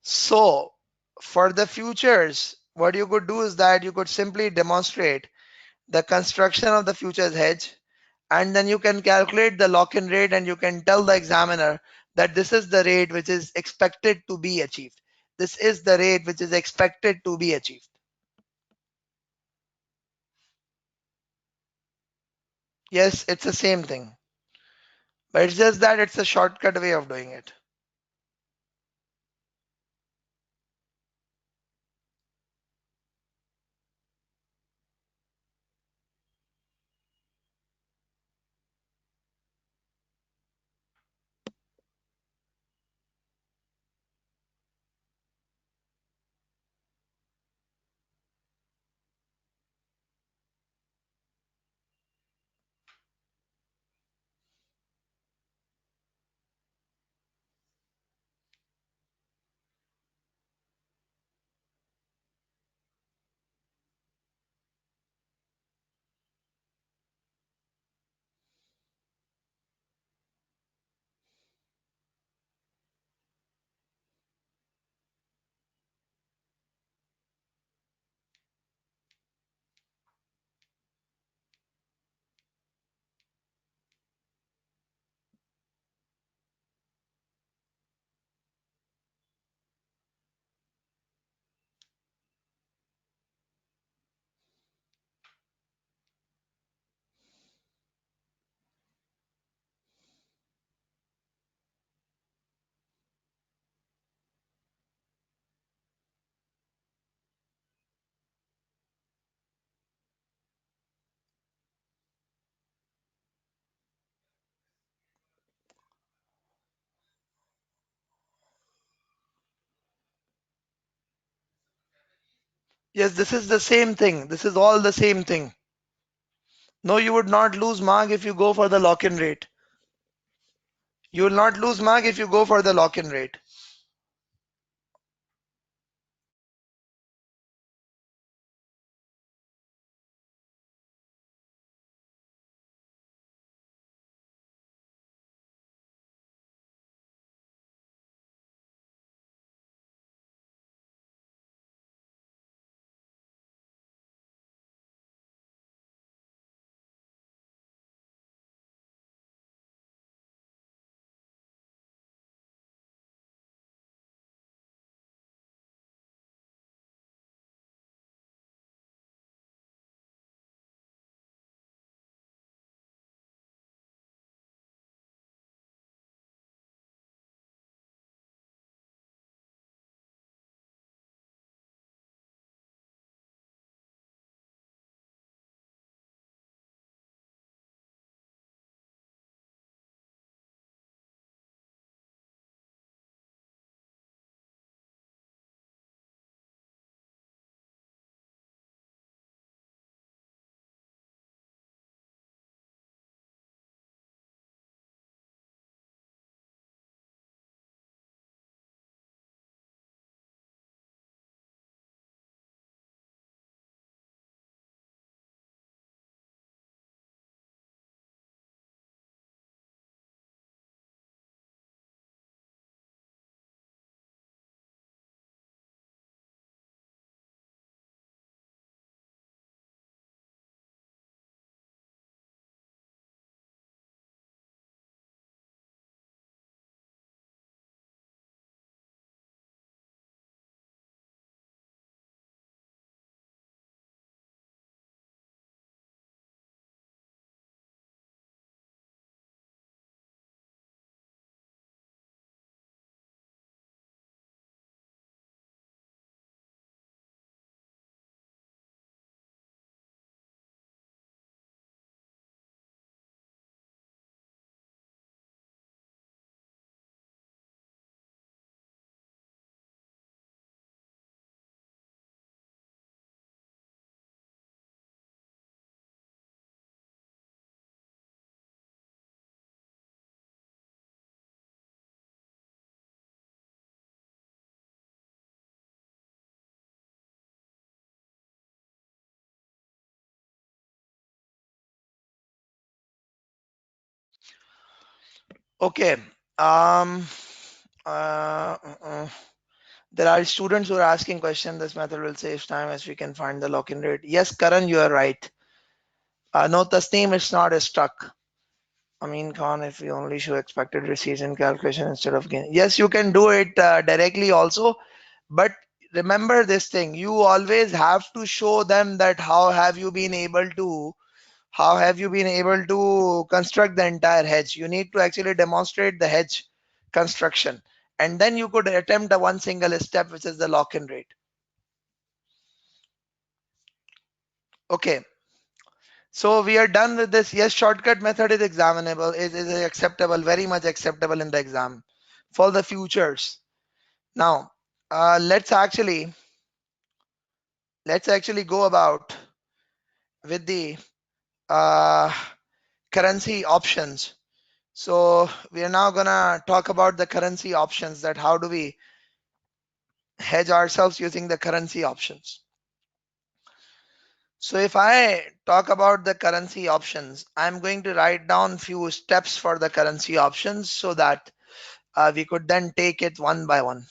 So for the futures, what you could do is that you could simply demonstrate the construction of the futures hedge, and then you can calculate the lock-in rate, and you can tell the examiner that this is the rate which is expected to be achieved. This is the rate which is expected to be achieved. Yes, it's the same thing, but it's just that it's a shortcut way of doing it. Yes, this is the same thing. This is all the same thing. No, you would not lose mark if you go for the lock-in rate. You will not lose mark if you go for the lock-in rate. Okay. Um. Uh, uh, uh. There are students who are asking questions. This method will save time as we can find the lock-in rate. Yes, Karan, you are right. No, Tasneem, it's not stuck. I mean, Khan, if you only show expected receipts in calculation instead of gain. Yes, you can do it directly also, but remember this thing. You always have to show them that how have you been able to construct the entire hedge. You need to actually demonstrate the hedge construction, and then you could attempt a one single step, which is the lock-in rate. Okay. So we are done with this. Yes, shortcut method is examinable, is acceptable, very much acceptable in the exam for the futures. Now, let's actually go about with the uh, currency options. So we are now gonna talk about the currency options, that how do we hedge ourselves using the currency options. So if I talk about the currency options, I'm going to write down few steps for the currency options so that we could then take it one by one.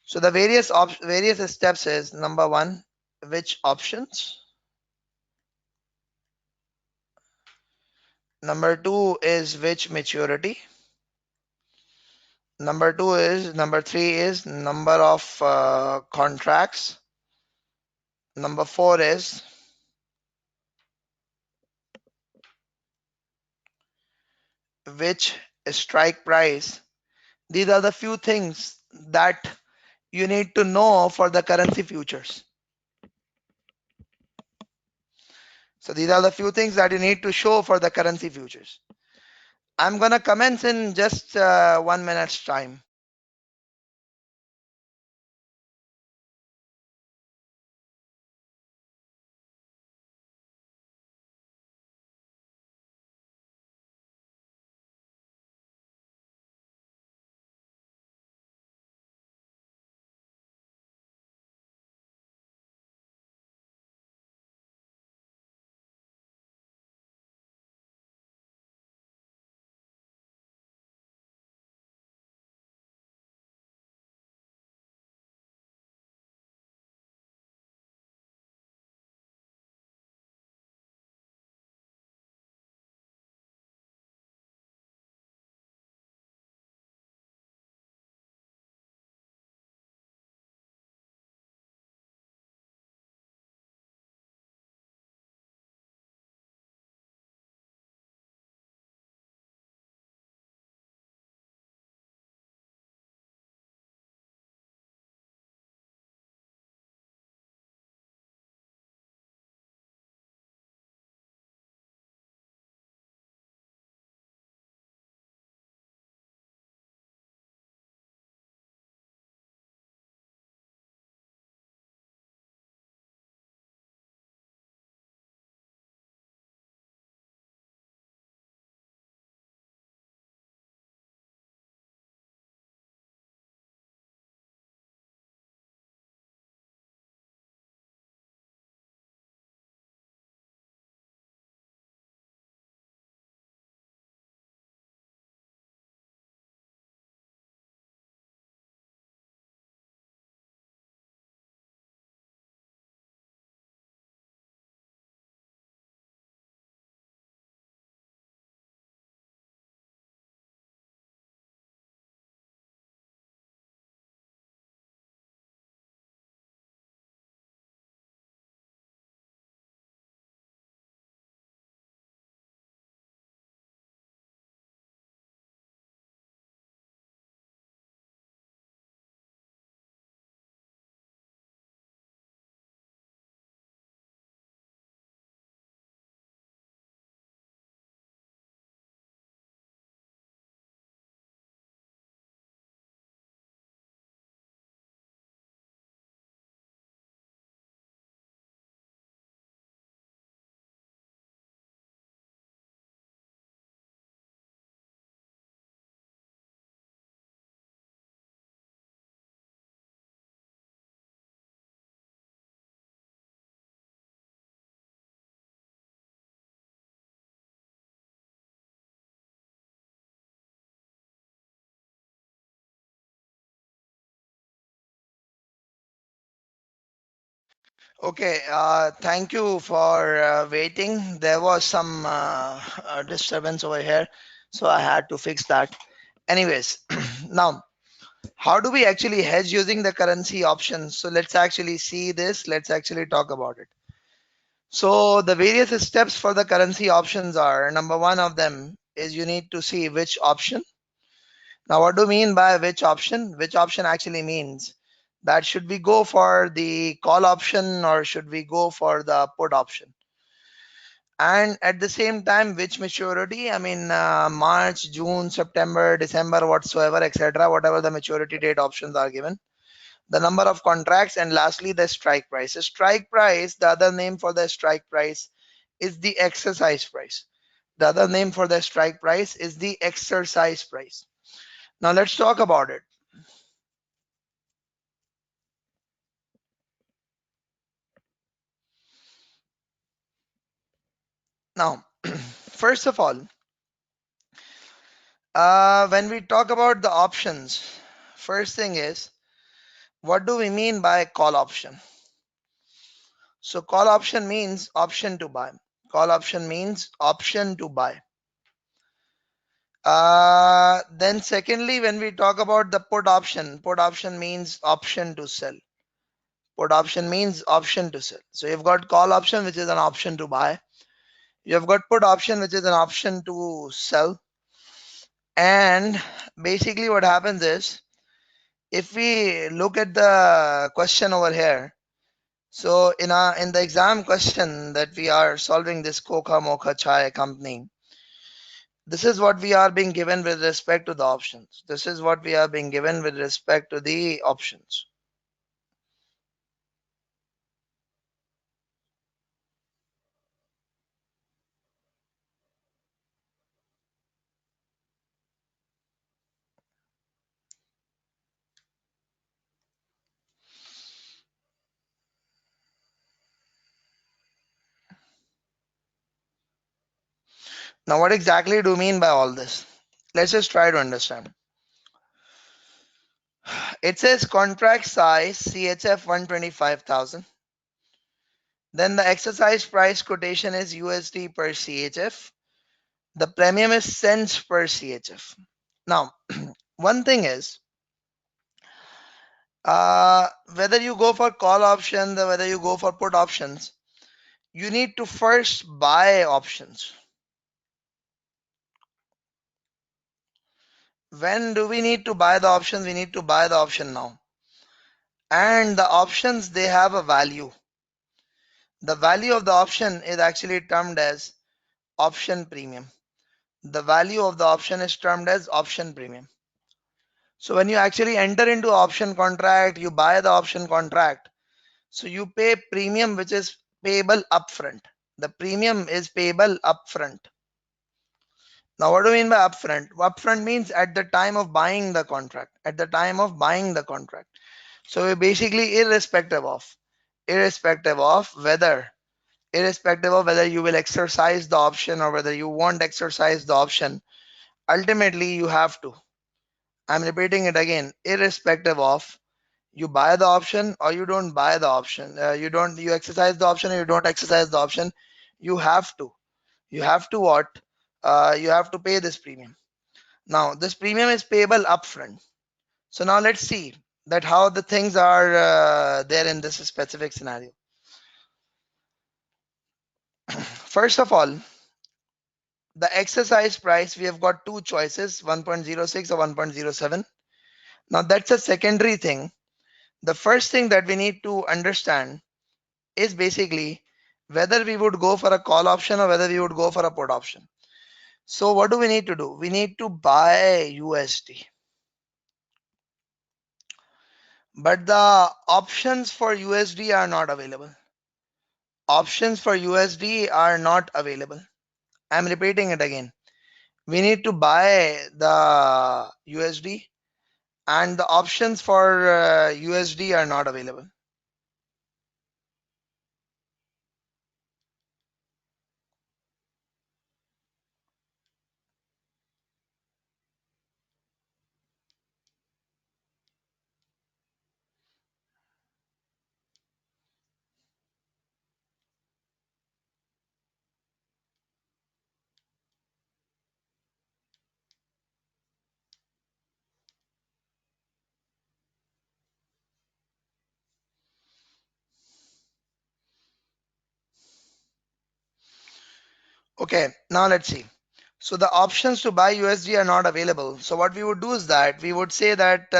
So the various steps is: number one, which options? Number two is which maturity? Number three is number of contracts. Number four is which strike price. These are the few things that you need to know for the currency futures. So these are the few things that you need to show for the currency futures. I'm gonna commence in just 1 minute's time. Okay, thank you for waiting. There was some disturbance over here, so I had to fix that. Anyways, now, how do we actually hedge using the currency options? So let's actually see this. Let's actually talk about it. So the various steps for the currency options are, number one of them is you need to see which option. Now, what do you mean by which option? Which option actually means that should we go for the call option or should we go for the put option? And at the same time, which maturity? I mean, March, June, September, December, whatsoever, etc. Whatever the maturity date options are given. The number of contracts, and lastly, the strike price. The strike price, the other name for the strike price is the exercise price. The other name for the strike price is the exercise price. Now let's talk about it. Now, first of all, when we talk about the options, first thing is, what do we mean by call option? So call option means option to buy. Call option means option to buy. Then secondly, when we talk about the put option means option to sell. Put option means option to sell. So you've got call option, which is an option to buy. You've got put option, which is an option to sell. And basically what happens is, if we look at the question over here, so in the exam question that we are solving, this Coca Mocha Chai company, this is what we are being given with respect to the options. This is what we are being given with respect to the options. Now, what exactly do you mean by all this? Let's just try to understand. It says contract size CHF 125,000. Then the exercise price quotation is USD per CHF. The premium is cents per CHF. Now, one thing is, whether you go for call options or whether you go for put options, you need to first buy options. When do we need to buy the options? We need to buy the option now. And the options, they have a value. The value of the option is actually termed as option premium. The value of the option is termed as option premium. So when you actually enter into option contract, you buy the option contract. So you pay premium which is payable upfront. The premium is payable upfront. Now, what do we mean by upfront? Upfront means at the time of buying the contract. At the time of buying the contract. So basically, irrespective of whether you will exercise the option or whether you won't exercise the option, ultimately you have to. I'm repeating it again. Irrespective of, you buy the option or you don't buy the option. You exercise the option or you don't exercise the option. You have to. You have to what? You have to pay this premium. Now, this premium is payable upfront. So now let's see that how the things are there in this specific scenario. First of all, the exercise price, we have got two choices, 1.06 or 1.07. Now that's a secondary thing. The first thing that we need to understand is basically whether we would go for a call option or whether we would go for a put option. So what do we need to do? We need to buy USD. But the options for USD are not available. Options for USD are not available. I'm repeating it again. We need to buy the USD and the options for USD are not available. Okay, now let's see. So the options to buy USD are not available. So what we would do is that we would say that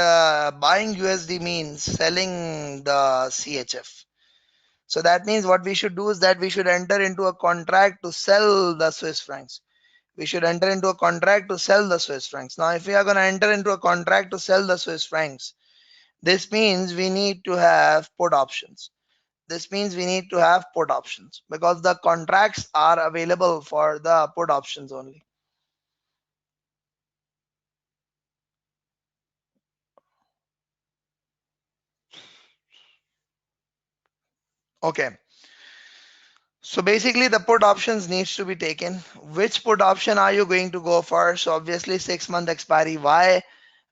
buying USD means selling the CHF. So that means what we should do is that we should enter into a contract to sell the Swiss francs. We should enter into a contract to sell the Swiss francs. Now, if we are going to enter into a contract to sell the Swiss francs, this means we need to have put options. This means we need to have put options because the contracts are available for the put options only. Okay. So basically the put options needs to be taken. Which put option are you going to go for? So obviously 6 month expiry. Why?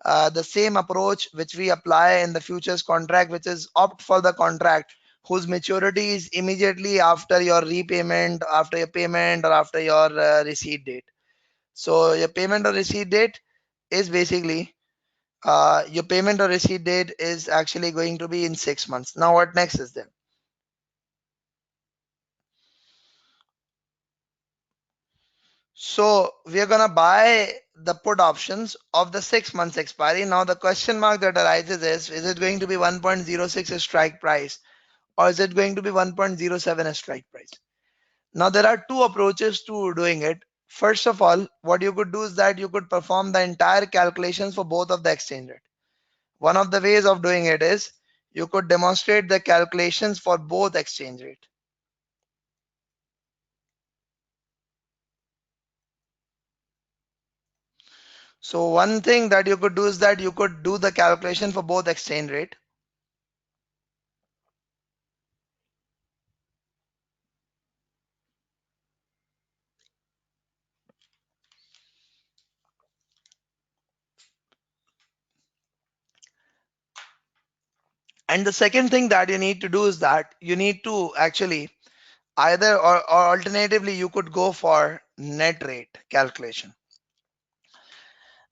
The same approach which we apply in the futures contract, which is opt for the contract whose maturity is immediately after your repayment, after your payment, or after your receipt date. So your payment or receipt date is basically your payment or receipt date is actually going to be in 6 months. Now what next is there? So we are gonna buy the put options of the 6 months expiry. Now the question mark that arises is it going to be 1.06 a strike price or is it going to be 1.07 a strike price? Now there are two approaches to doing it. First of all, what you could do is that you could perform the entire calculations for both of the exchange rate. One of the ways of doing it is you could demonstrate the calculations for both exchange rate. So one thing that you could do is that you could do the calculation for both exchange rate. And the second thing that you need to do is that you need to actually either or alternatively you could go for net rate calculation.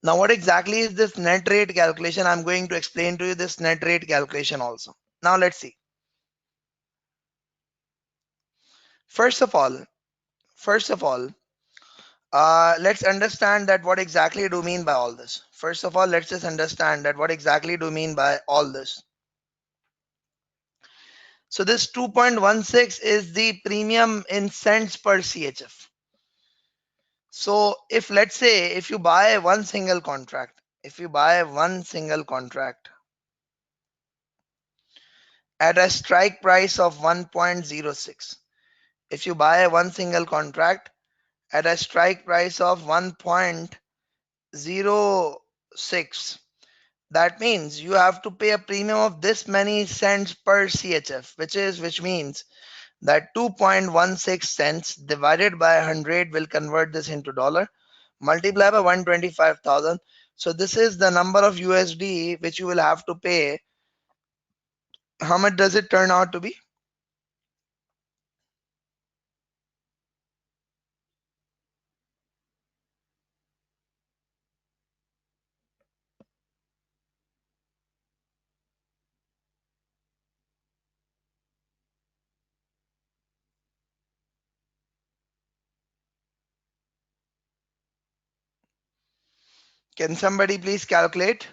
Now what exactly is this net rate calculation? I'm going to explain to you this net rate calculation also. Now let's see. First of all, first of all, let's understand that what exactly do you mean by all this. First of all, let's just understand that what exactly do you mean by all this. So this 2.16 is the premium in cents per CHF. So if let's say if you buy one single contract, if you buy one single contract at a strike price of 1.06, if you buy one single contract at a strike price of 1.06, that means you have to pay a premium of this many cents per CHF, which means that 2.16 cents divided by 100 will convert this into dollar, multiply by 125,000. So this is the number of USD which you will have to pay. How much does it turn out to be? Can somebody please calculate?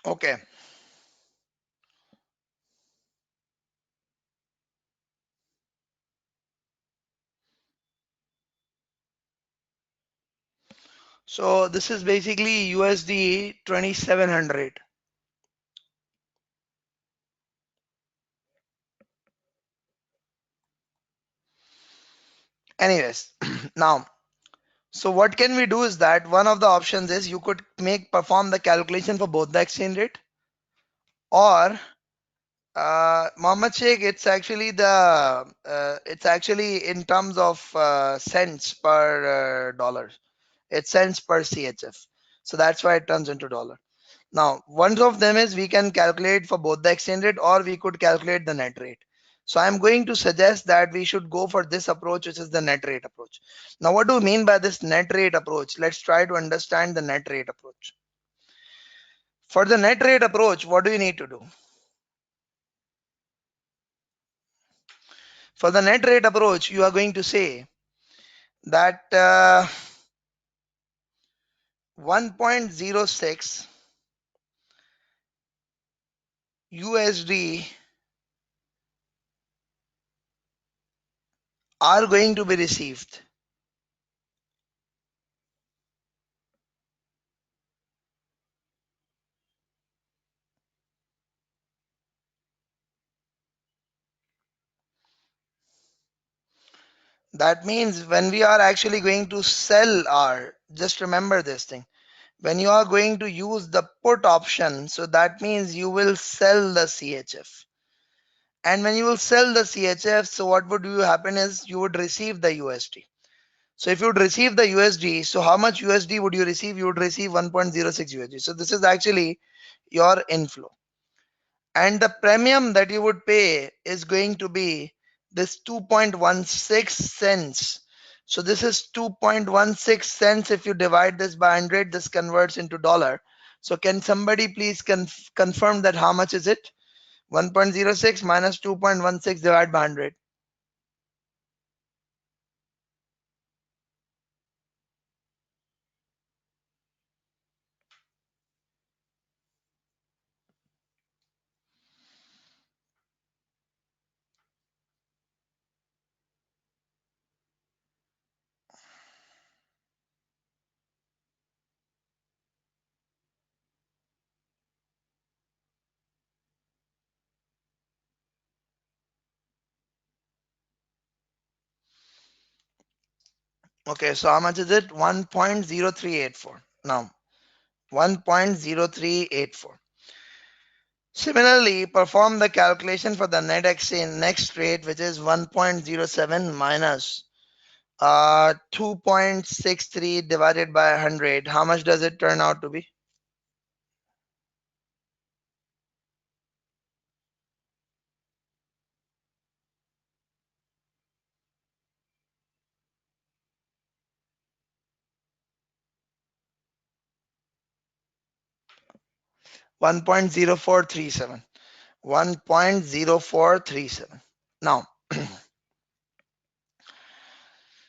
Okay. So this is basically USD 2700. Anyways, now, so what can we do is that one of the options is you could perform the calculation for both the exchange rate, or Mohammed Sheikh, it's actually in terms of cents per dollar. It's cents per CHF. So that's why it turns into dollar. Now, one of them is we can calculate for both the exchange rate or we could calculate the net rate. So I'm going to suggest that we should go for this approach, which is the net rate approach. Now, what do you mean by this net rate approach? Let's try to understand the net rate approach. For the net rate approach, what do you need to do? For the net rate approach, you are going to say that 1.06 USD are going to be received. That means when we are actually going to sell our, just remember this thing. When you are going to use the put option, so that means you will sell the CHF. And when you will sell the CHF, so what would you happen is you would receive the USD. So if you would receive the USD, so how much USD would you receive? You would receive 1.06 USD. So this is actually your inflow. And the premium that you would pay is going to be this 2.16 cents. So this is 2.16 cents. If you divide this by 100, this converts into dollar. So can somebody please confirm that how much is it? 1.06 minus 2.16 divided by 100. Okay, so how much is it? 1.0384. Now, 1.0384. Similarly, perform the calculation for the net exchange next rate, which is 1.07 minus 2.63 divided by 100. How much does it turn out to be? 1.0437. 1.0437. Now,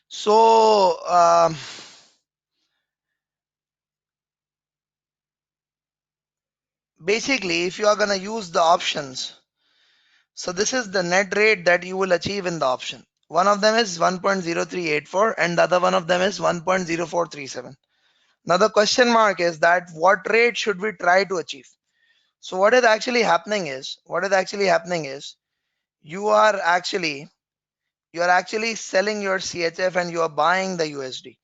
so basically, if you are going to use the options, so this is the net rate that you will achieve in the option. One of them is 1.0384 and the other one of them is 1.0437. Now the question mark is that what rate should we try to achieve? So what is actually happening is you are actually selling your CHF and you are buying the USD.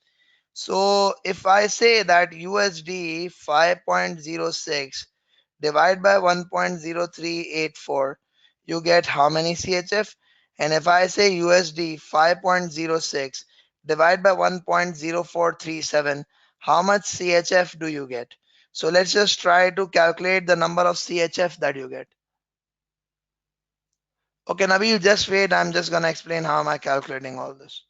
So if I say that USD 5.06 divide by 1.0384, you get how many CHF? And if I say USD 5.06 divide by 1.0437, how much CHF do you get? So let's just try to calculate the number of CHF that you get. Okay, Nabil, just wait. I'm just gonna explain how am I calculating all this.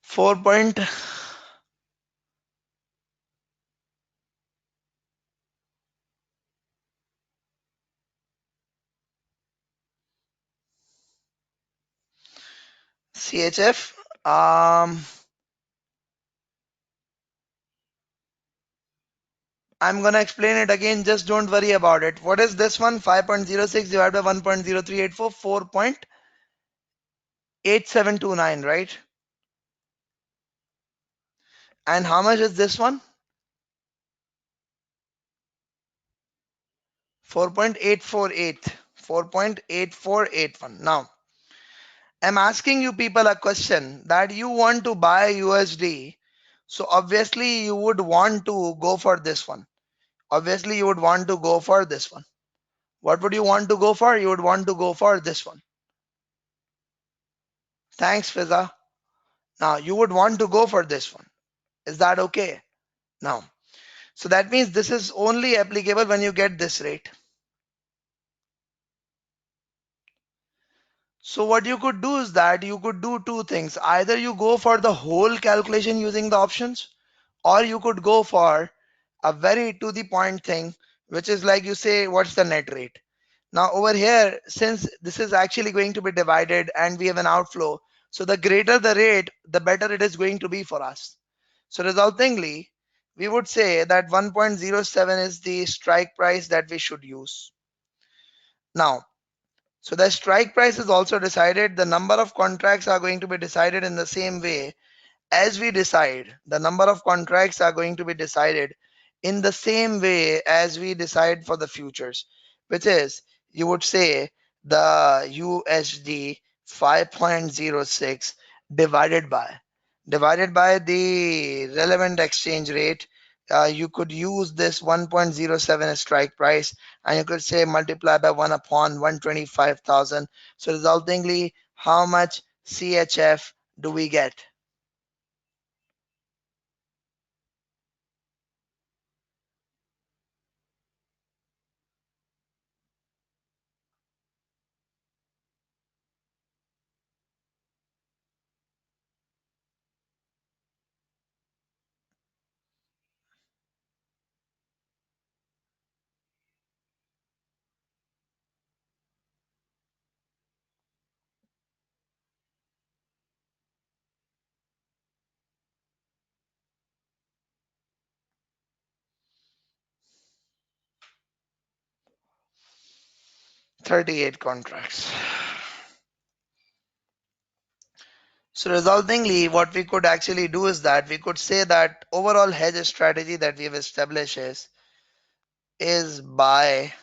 4 point CHF. I'm gonna explain it again, just don't worry about it. What is this one? 5.06 divided by 1.0384, 4.8729, right? And how much is this one? 4.848. 4.8481. Now, I'm asking you people a question that you want to buy USD. So obviously you would want to go for this one. Obviously you would want to go for this one. What would you want to go for? You would want to go for this one. Thanks, Fiza. Now you would want to go for this one. Is that okay? Now, so that means this is only applicable when you get this rate. So what you could do is that you could do two things. Either you go for the whole calculation using the options, or you could go for a very to the point thing, which is like you say, what's the net rate? Now over here, since this is actually going to be divided and we have an outflow, so the greater the rate, the better it is going to be for us. So resultingly, we would say that 1.07 is the strike price that we should use. Now, so the strike price is also decided. The number of contracts are going to be decided in the same way as we decide. The number of contracts are going to be decided in the same way as we decide for the futures, which is you would say the USD 5.06 divided by the relevant exchange rate. You could use this 1.07 strike price, and you could say multiply by 1 upon 125,000. So resultingly, how much CHF do we get? 38 contracts. So resultingly, what we could actually do is that we could say that overall hedge strategy that we have established is buy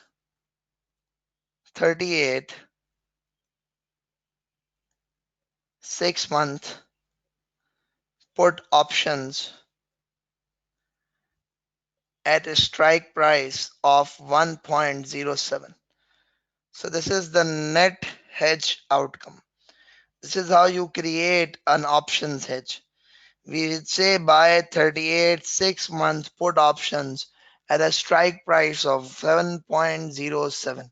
38 6-month put options at a strike price of 1.07. So this is the net hedge outcome. This is how you create an options hedge. We would say buy 38 6-month put options at a strike price of 7.07.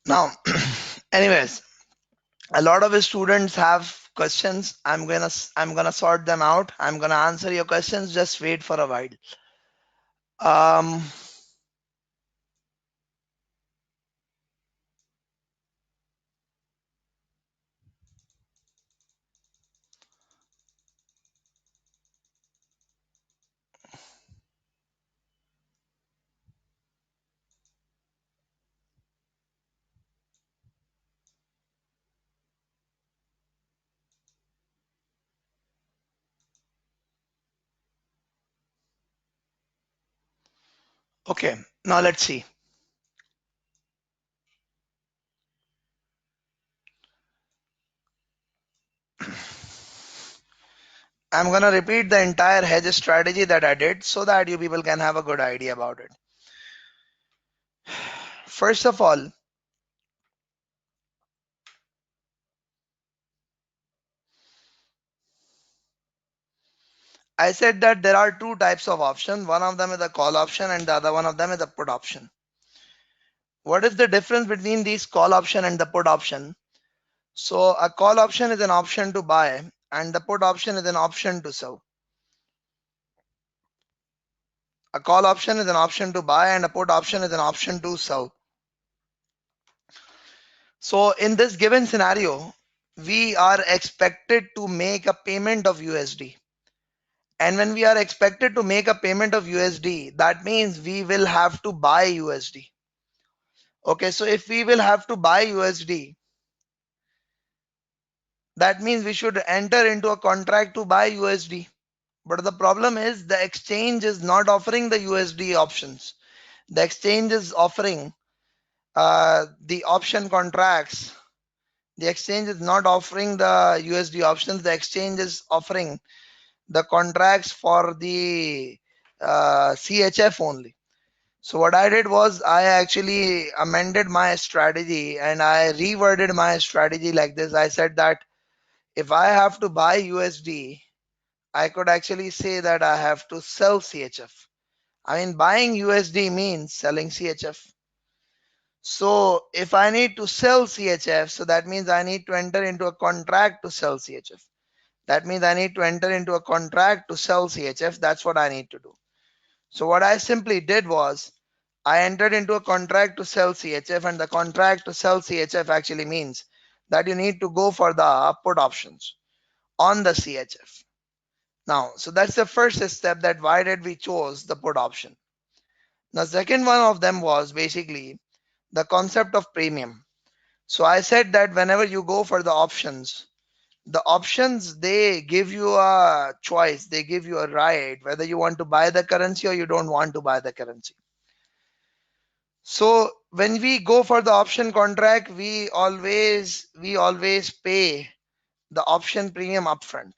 Now, anyways, a lot of students have questions. I'm gonna sort them out. I'm gonna answer your questions. Just wait for a while. Um, Okay, now let's see. I'm gonna repeat the entire hedge strategy that I did so that you people can have a good idea about it. First of all, I said that there are two types of option. One of them is a call option and the other one of them is a put option. What is the difference between these call option and the put option? So a call option is an option to buy and the put option is an option to sell. A call option is an option to buy and a put option is an option to sell. So in this given scenario, we are expected to make a payment of USD. And when we are expected to make a payment of USD, that means we will have to buy USD. Okay, so if we will have to buy USD, that means we should enter into a contract to buy USD. But the problem is the exchange is not offering the USD options. The exchange is offering the option contracts. The exchange is not offering the USD options. The exchange is offering the contracts for the CHF only. So what I did was I actually amended my strategy and I reworded my strategy like this. I said that if I have to buy USD, I could actually say that I have to sell CHF. I mean, buying USD means selling CHF. So if I need to sell CHF, so that means I need to enter into a contract to sell CHF. That means I need to enter into a contract to sell CHF. That's what I need to do. So what I simply did was I entered into a contract to sell CHF, and the contract to sell CHF actually means that you need to go for the put options on the CHF. Now, so that's the first step, that why did we chose the put option. The second one of them was basically the concept of premium. So I said that whenever you go for the options, they give you a choice, they give you a right whether you want to buy the currency or you don't want to buy the currency. So when we go for the option contract, we always pay the option premium upfront.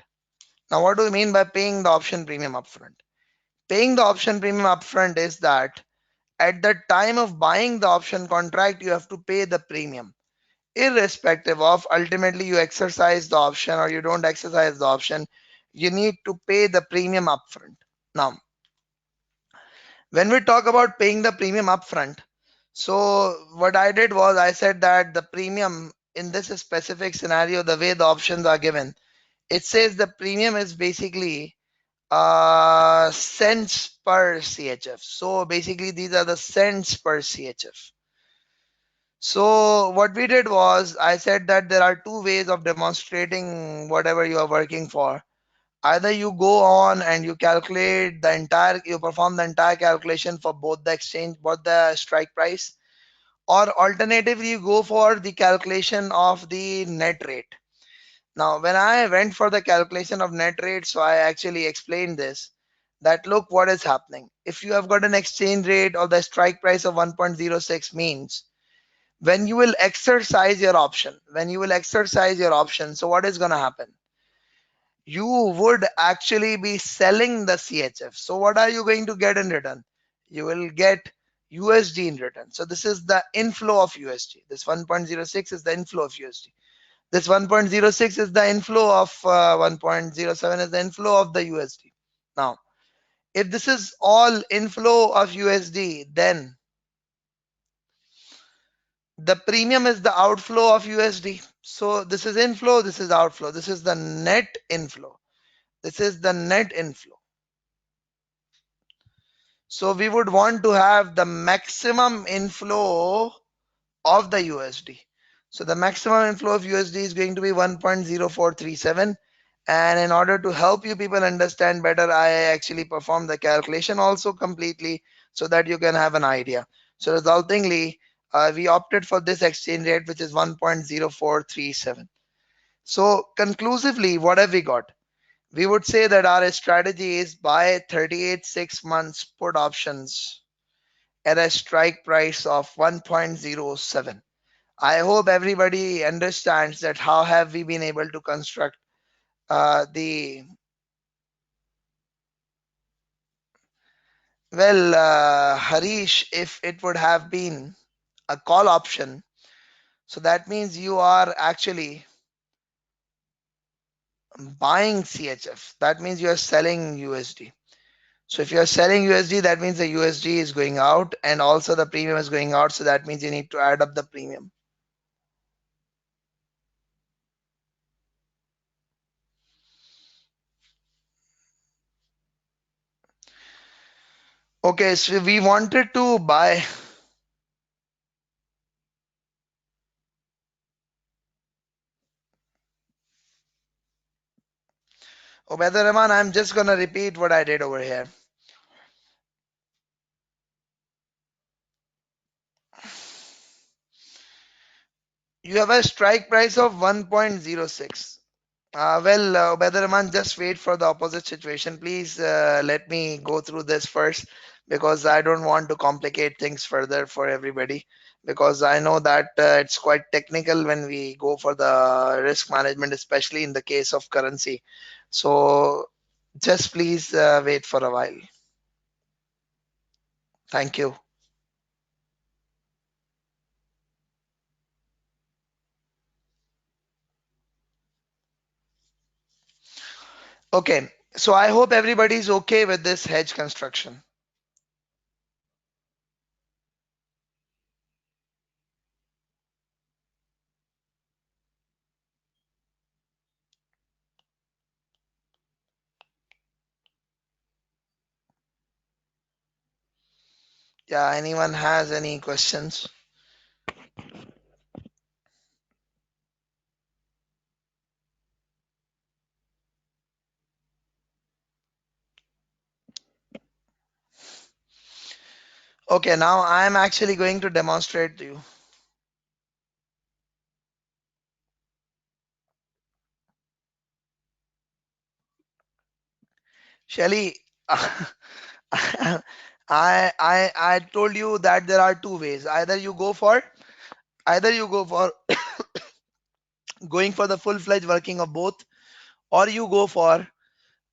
Now, what do we mean by paying the option premium upfront? Paying the option premium upfront is that at the time of buying the option contract, you have to pay the premium, irrespective of ultimately you exercise the option or you don't exercise the option. You need to pay the premium upfront. Now, when we talk about paying the premium upfront, so what I did was I said that the premium in this specific scenario, the way the options are given, it says the premium is basically cents per CHF. So basically these are the cents per CHF. So what we did was I said that there are two ways of demonstrating whatever you are working for. Either you go on and you calculate the entire, you perform the entire calculation for both the exchange, both the strike price, or alternatively you go for the calculation of the net rate. Now, when I went for the calculation of net rate, so I actually explained this, that look what is happening. If you have got an exchange rate or the strike price of 1.06 means when you will exercise your option, so what is going to happen? You would actually be selling the CHF. So what are you going to get in return? You will get USD in return. So this is the inflow of USD. This 1.06 is the inflow of USD. This 1.06 is the inflow of 1.07 is the inflow of the USD. Now, if this is all inflow of USD, then the premium is the outflow of USD. So this is inflow, this is outflow. This is the net inflow. This is the net inflow. So we would want to have the maximum inflow of the USD. So the maximum inflow of USD is going to be 1.0437. And in order to help you people understand better, I actually performed the calculation also completely so that you can have an idea. So resultingly, we opted for this exchange rate, which is 1.0437. So conclusively, what have we got? We would say that our strategy is buy 38 6 months put options at a strike price of 1.07. I hope everybody understands that how have we been able to construct the Harish, if it would have been a call option, so that means you are actually buying CHF. That means you are selling USD. So if you are selling USD, that means the USD is going out and also the premium is going out. So that means you need to add up the premium. Okay, so we wanted to buy. Ubaid Rahman, I'm just gonna repeat what I did over here. You have a strike price of 1.06. Ubaid Rahman, just wait for the opposite situation. Please let me go through this first because I don't want to complicate things further for everybody. Because I know that it's quite technical when we go for the risk management, especially in the case of currency. So just please wait for a while. Thank you. Okay, so I hope everybody's okay with this hedge construction. Yeah, anyone has any questions? Okay, now I'm actually going to demonstrate to you. Shelly, I told you that there are two ways. Either you go for going for the full-fledged working of both, or you go for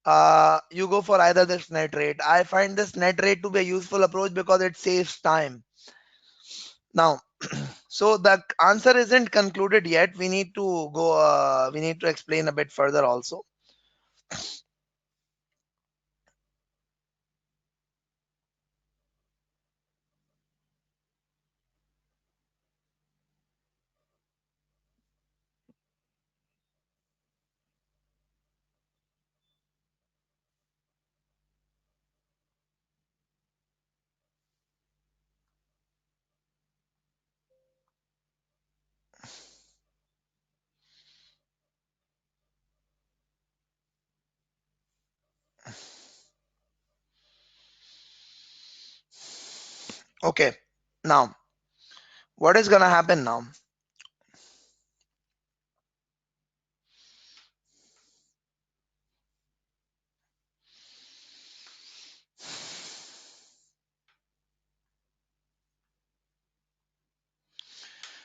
either this net rate. I find this net rate to be a useful approach because it saves time. Now, so the answer isn't concluded yet. We need to go. We need to explain a bit further also. Okay. Now, what is gonna happen now?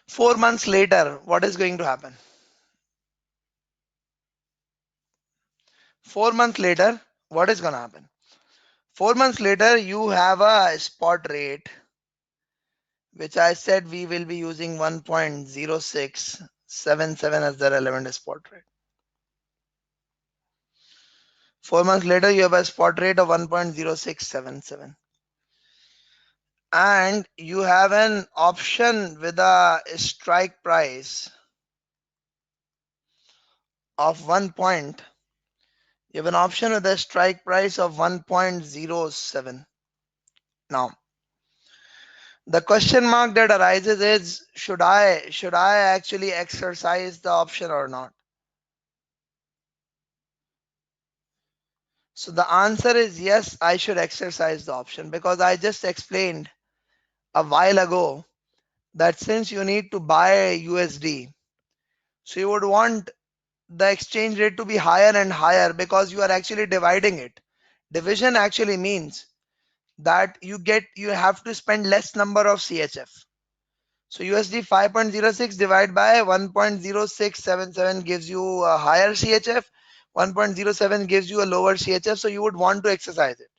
4 months later, what is going to happen? 4 months later, what is gonna happen? 4 months later, you have a spot rate, which I said we will be using 1.0677 as the relevant spot rate. 4 months later, you have a spot rate of 1.0677. And you have an option with a strike price of 1 point. You have an option with a strike price of 1.07. Now, the question mark that arises is should I actually exercise the option or not? So the answer is yes, I should exercise the option because I just explained a while ago that since you need to buy USD, so you would want the exchange rate to be higher and higher because you are actually dividing it. Division actually means that you have to spend less number of CHF. So USD 5.06 divided by 1.0677 gives you a higher CHF, 1.07 gives you a lower CHF, so you would want to exercise it.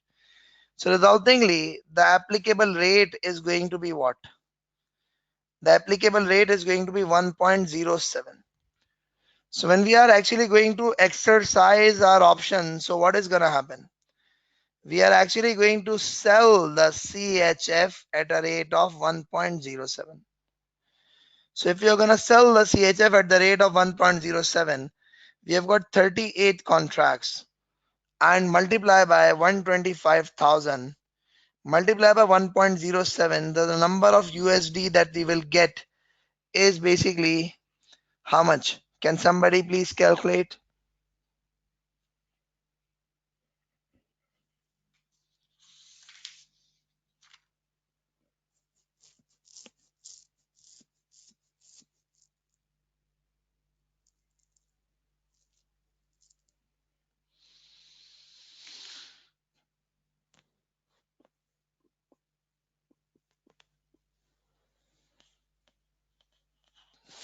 So resultingly, the applicable rate is going to be what? The applicable rate is going to be 1.07. So when we are actually going to exercise our option, so what is going to happen? We are actually going to sell the CHF at a rate of 1.07. So if you're going to sell the CHF at the rate of 1.07, we have got 38 contracts, and multiply by 125,000, multiply by 1.07, the number of USD that we will get is basically how much? Can somebody please calculate?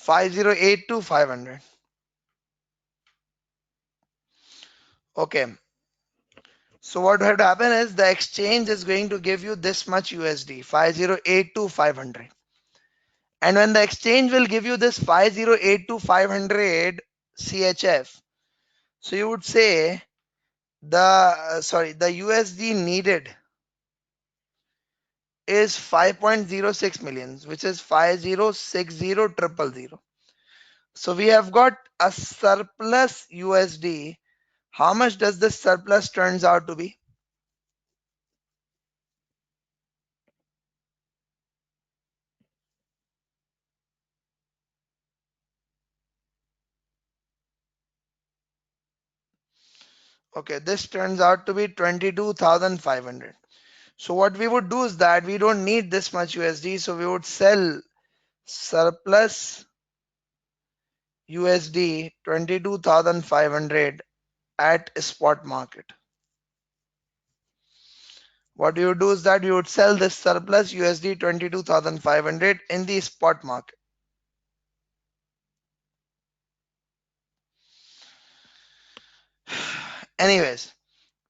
5082 to 500. Okay. So what had to happen is the exchange is going to give you this much USD, 5082 to 500. And when the exchange will give you this 5082 to 500 CHF, so you would say the USD needed is 5.06 millions, which is 5060,000. So we have got a surplus USD. How much does this surplus turns out to be? Okay, this turns out to be 22,500. So what we would do is that we don't need this much USD, so we would sell surplus USD 22,500 at spot market. What you would do is that you would sell this surplus USD 22,500 in the spot market. Anyways,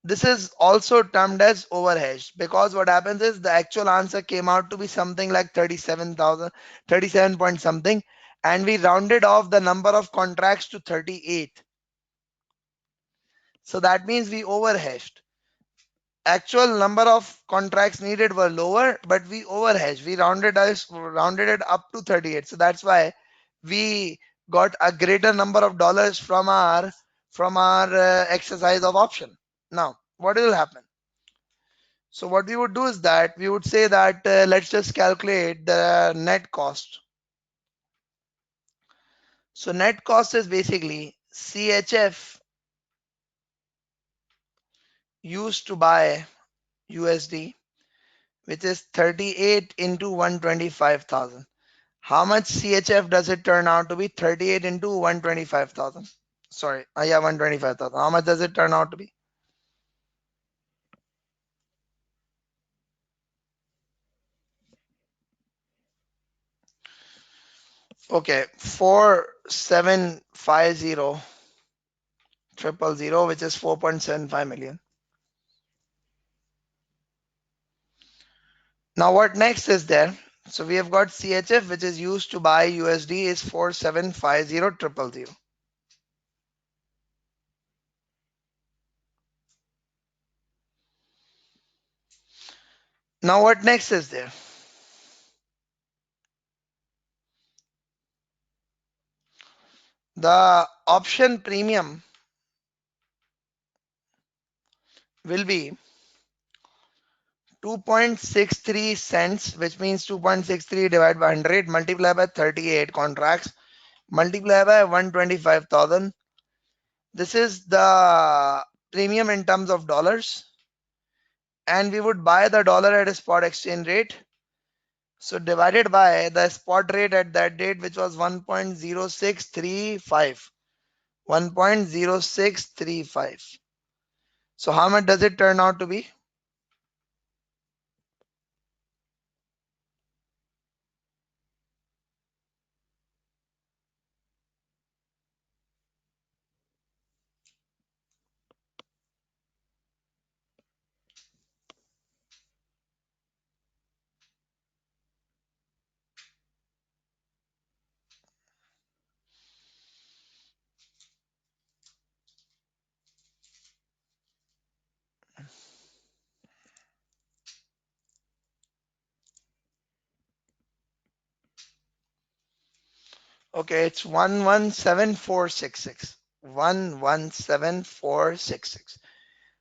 this is also termed as overhedged, because what happens is the actual answer came out to be something like 37,000, 37 point something, and we rounded off the number of contracts to 38. So that means we overhedged. Actual number of contracts needed were lower, but we overhedged. We rounded it up to 38. So that's why we got a greater number of dollars from our exercise of option. Now, what will happen? So what we would do is that we would say that let's just calculate the net cost. So net cost is basically CHF used to buy USD, which is 38 into 125,000. How much CHF does it turn out to be? 38 into 125,000. Sorry, yeah, 125,000. How much does it turn out to be? Okay, 4750,000, which is 4.75 million. Now what next is there? So we have got CHF, which is used to buy USD, is 4750,000. Now what next is there? The option premium will be 2.63 cents, which means 2.63 divided by 100 multiplied by 38 contracts multiplied by 125,000. This is the premium in terms of dollars, and we would buy the dollar at a spot exchange rate. So divided by the spot rate at that date, which was 1.0635. 1.0635. So how much does it turn out to be? Okay, it's 117466. 117466.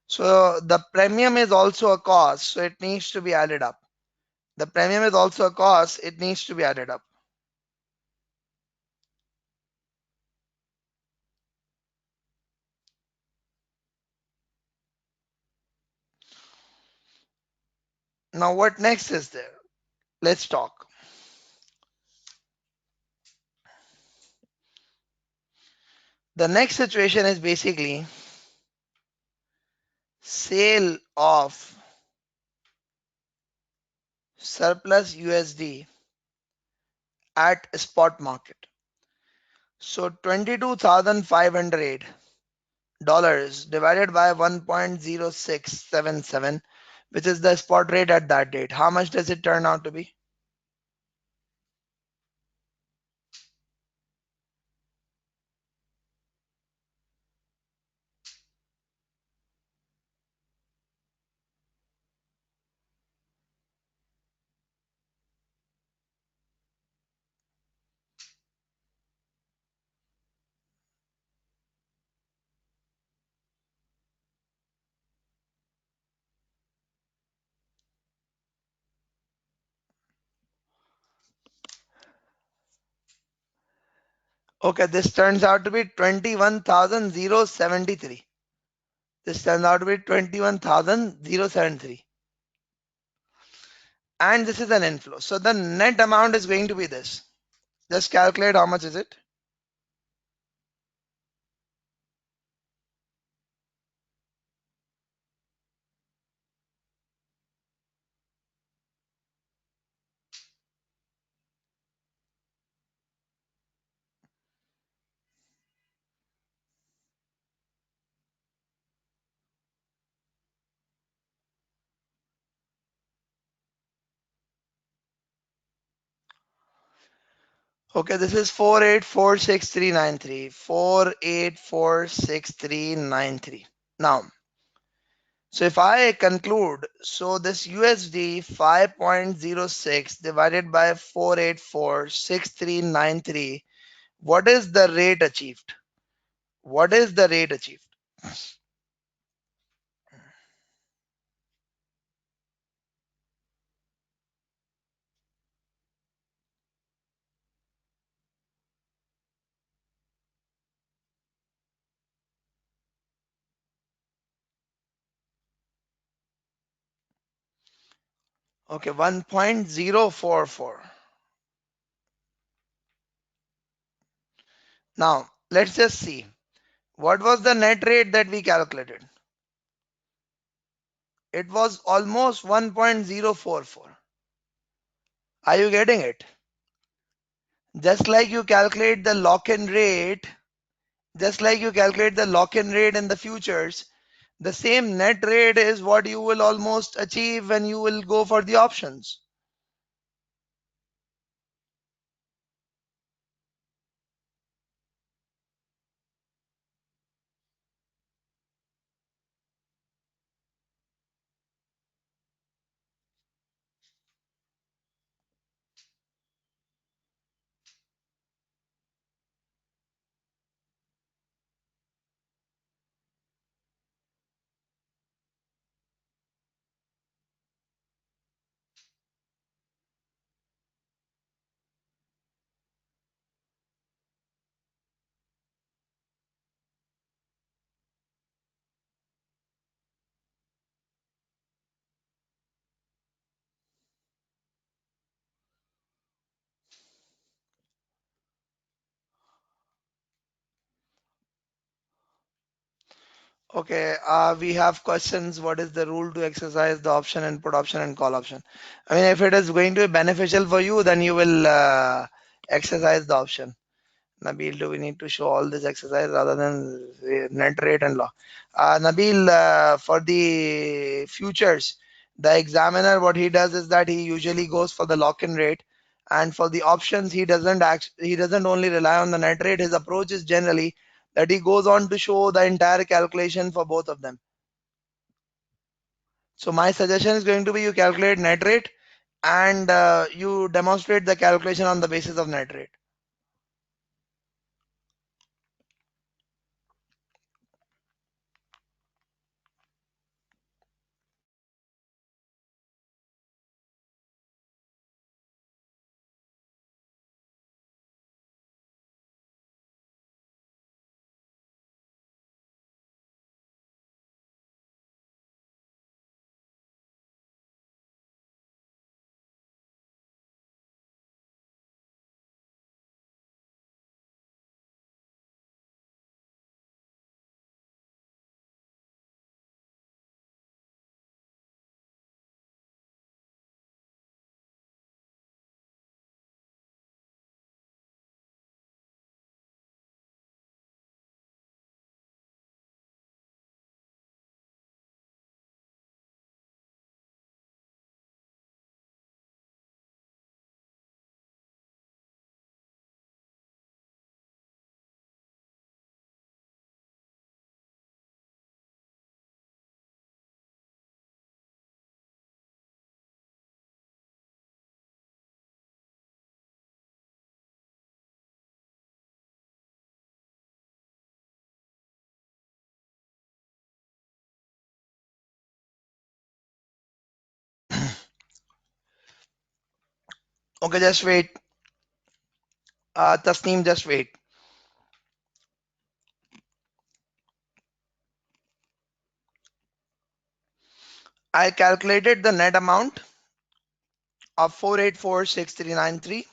So the premium is also a cost, so it needs to be added up. The premium is also a cost, it needs to be added up. Now, what next is there? Let's talk. The next situation is basically sale of surplus USD at spot market. So $22,500 divided by 1.0677, which is the spot rate at that date. How much does it turn out to be? Okay, this turns out to be 21,073. This turns out to be 21,073. And this is an inflow. So the net amount is going to be this. Just calculate how much is it. Okay, this is 4846393. 4846393. Now, so if I conclude, so this USD 5.06 divided by 4846393, what is the rate achieved? What is the rate achieved? Okay, 1.044. Now, let's just see. What was the net rate that we calculated? It was almost 1.044. Are you getting it? Just like you calculate the lock-in rate, just like you calculate the lock-in rate in the futures, the same net rate is what you will almost achieve when you will go for the options. Okay, we have questions. What is the rule to exercise the option and put option and call option? I mean, if it is going to be beneficial for you, then you will exercise the option. Nabil, do we need to show all this exercise rather than net rate and law? Nabil, for the futures, the examiner, what he does is that he usually goes for the lock-in rate, and for the options, he doesn't only rely on the net rate. His approach is generally that he goes on to show the entire calculation for both of them. So my suggestion is going to be you calculate net rate and you demonstrate the calculation on the basis of net rate. Okay, just wait. Tasneem, just wait. I calculated the net amount of 4846393,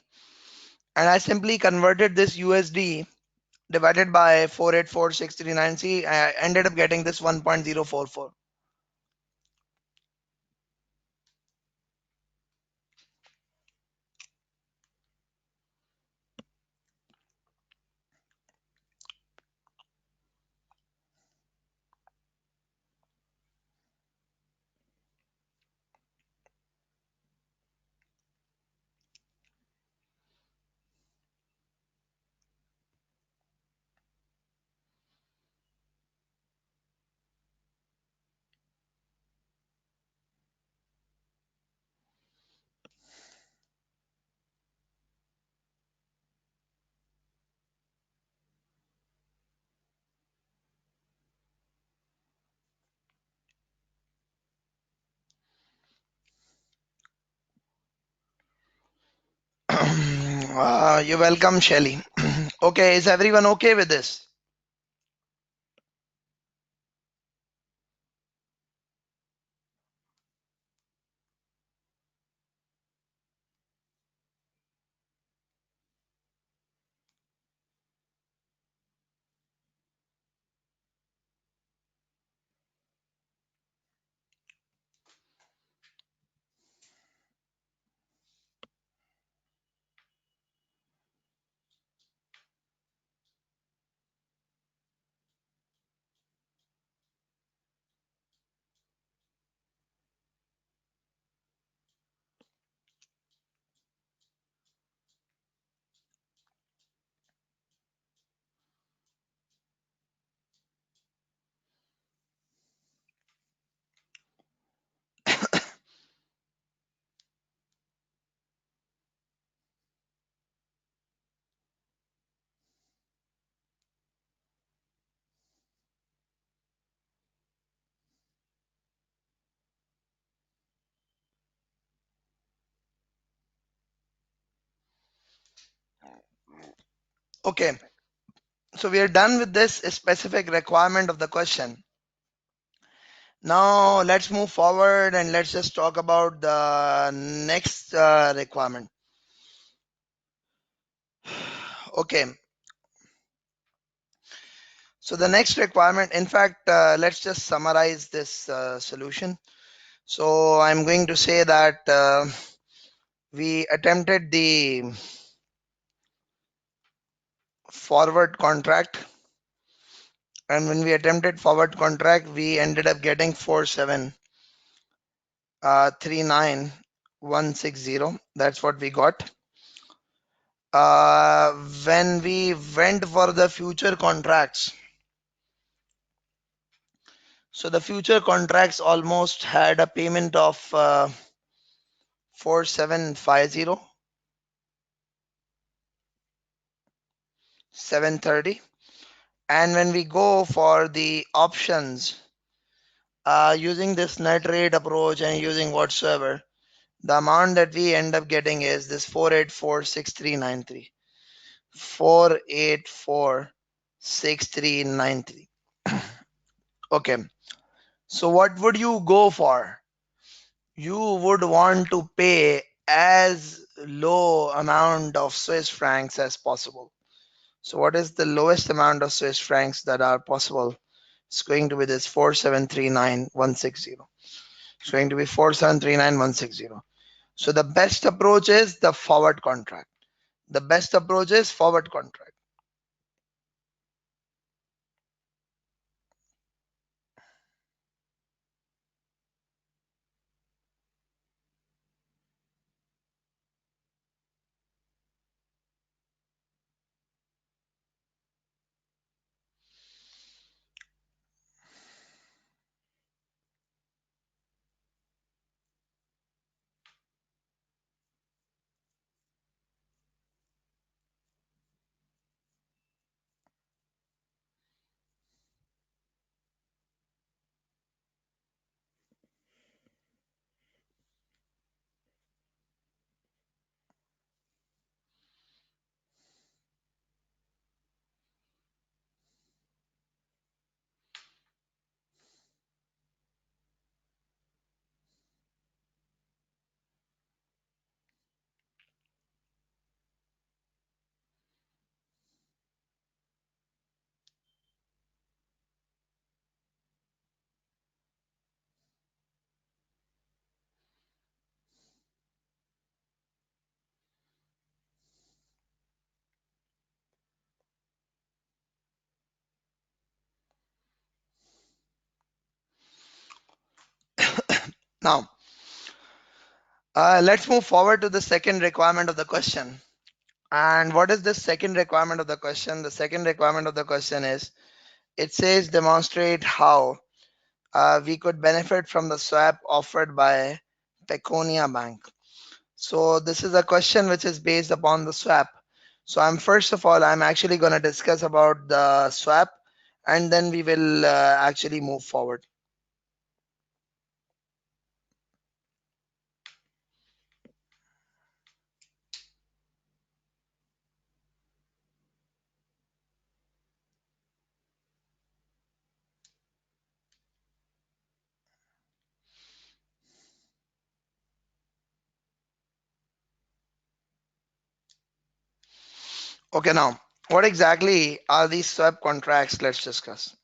and I simply converted this USD divided by 4846393. I ended up getting this 1.044. You're welcome, Shelly. Okay, is everyone okay with this? Okay, so we are done with this specific requirement of the question. Now let's move forward and let's just talk about the next requirement. Okay, so the next requirement, in fact, let's just summarize this solution. So I'm going to say that we attempted the forward contract, and when we attempted forward contract, we ended up getting 4739160. That's what we got. When we went for the future contracts, so the future contracts almost had a payment of 4750 730. And when we go for the options, using this net rate approach and using whatsoever, the amount that we end up getting is this 4846393. 4846393. Okay, so what would you go for? You would want to pay as low amount of Swiss francs as possible. So what is the lowest amount of Swiss francs that are possible? It's going to be this 4739160. It's going to be 4739160. So the best approach is the forward contract. The best approach is forward contract. Now, let's move forward to the second requirement of the question. And what is the second requirement of the question? The second requirement of the question is, it says demonstrate how we could benefit from the swap offered by Peconia Bank. So this is a question which is based upon the swap. So first of all, I'm actually going to discuss about the swap, and then we will actually move forward. Okay, now what exactly are these swap contracts? Let's discuss.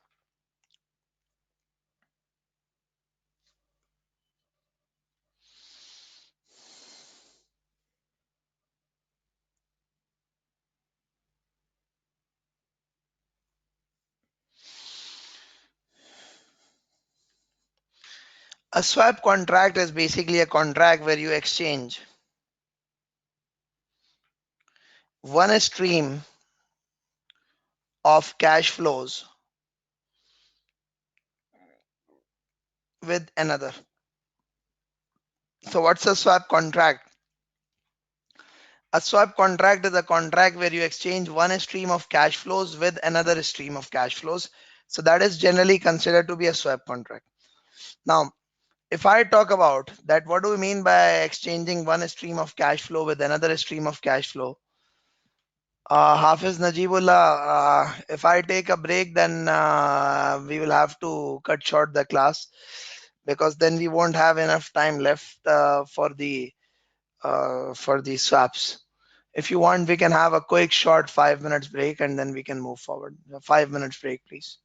A swap contract is basically a contract where you exchange one stream of cash flows with another. So what's a swap contract? A swap contract is a contract where you exchange one stream of cash flows with another stream of cash flows. So that is generally considered to be a swap contract. Now, if I talk about that, what do we mean by exchanging one stream of cash flow with another stream of cash flow? Hafiz Najibullah, if I take a break, then we will have to cut short the class, because then we won't have enough time left for the swaps. If you want, we can have a quick short 5 minutes break and then we can move forward. 5 minutes break, please.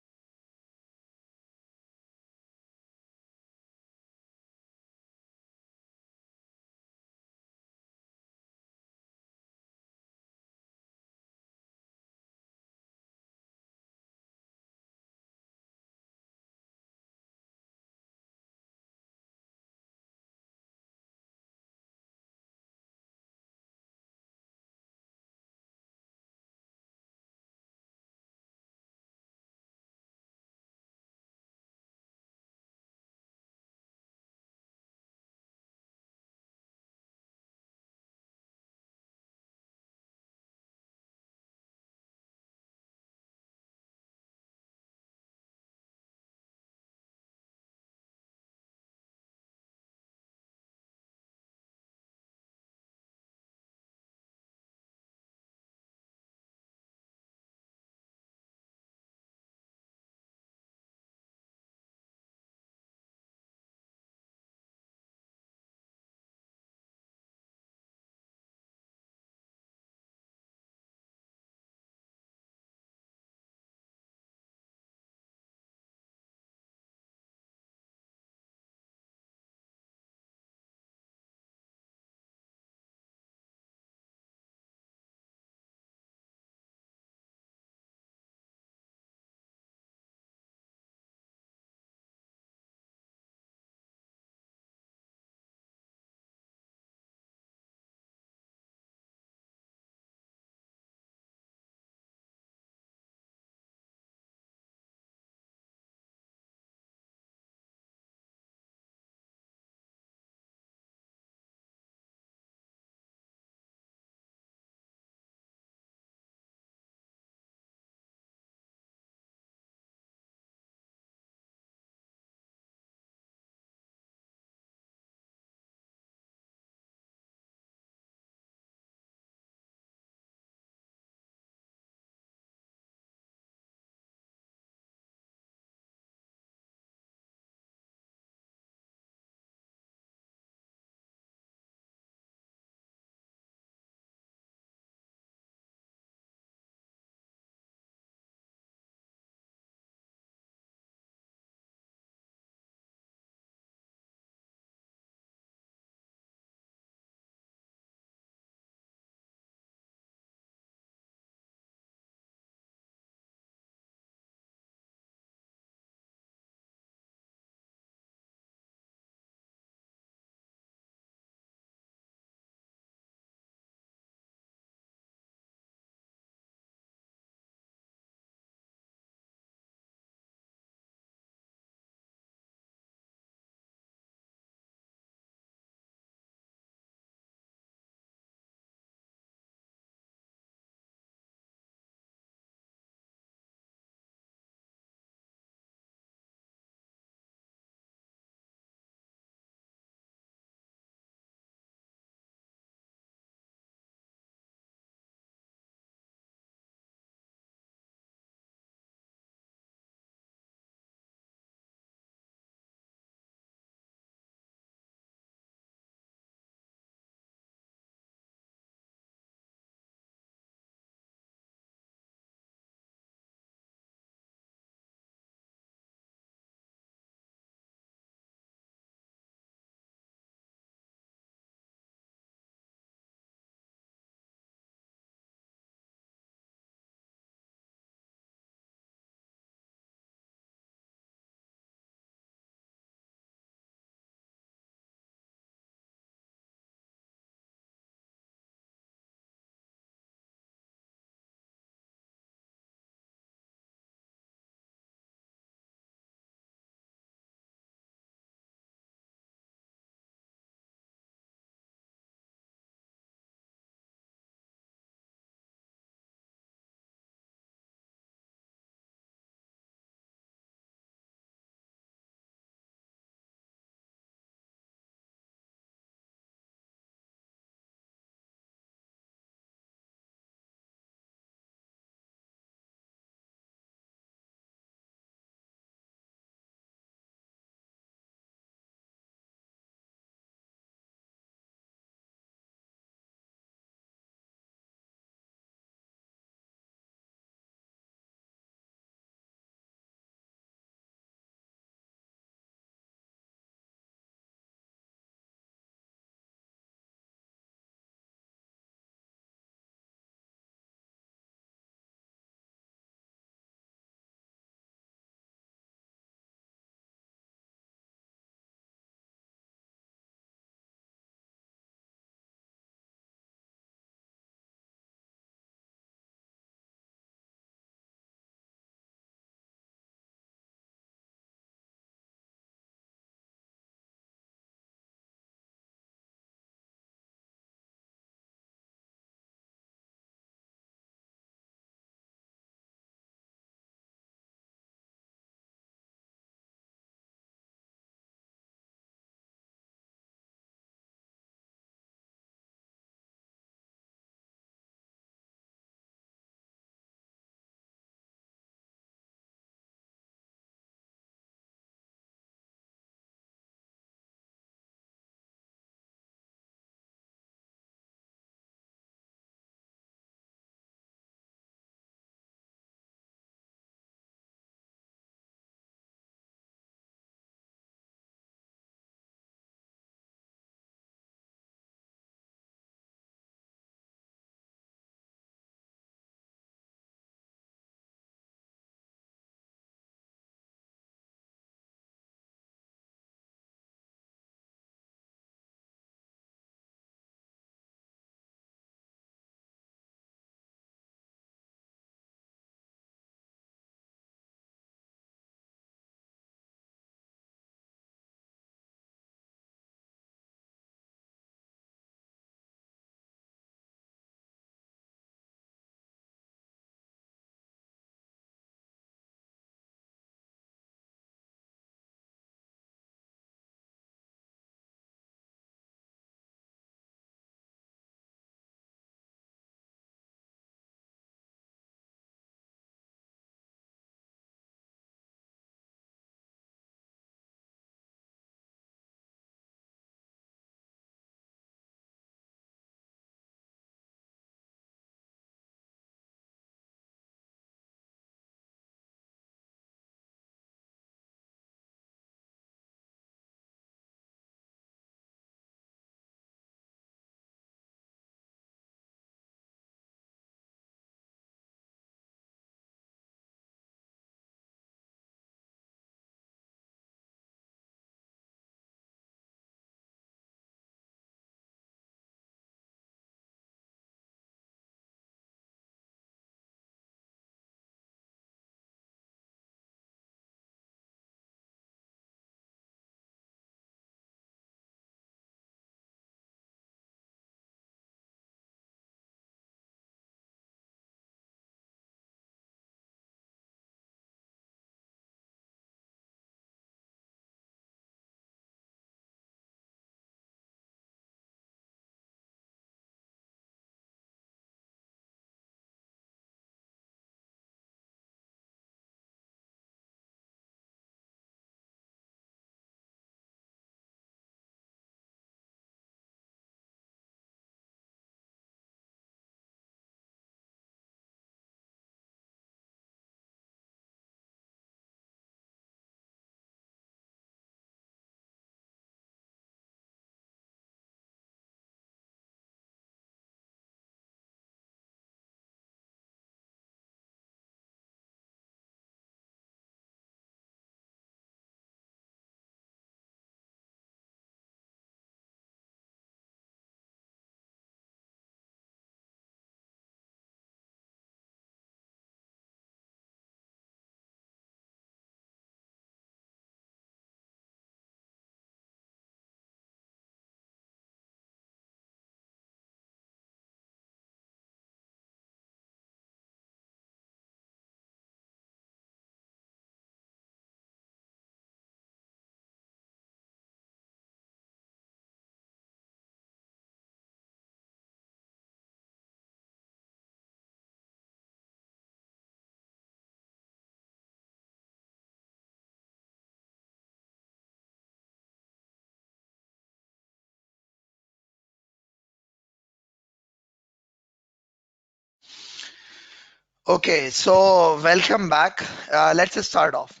Okay, so welcome back. Let's just start off.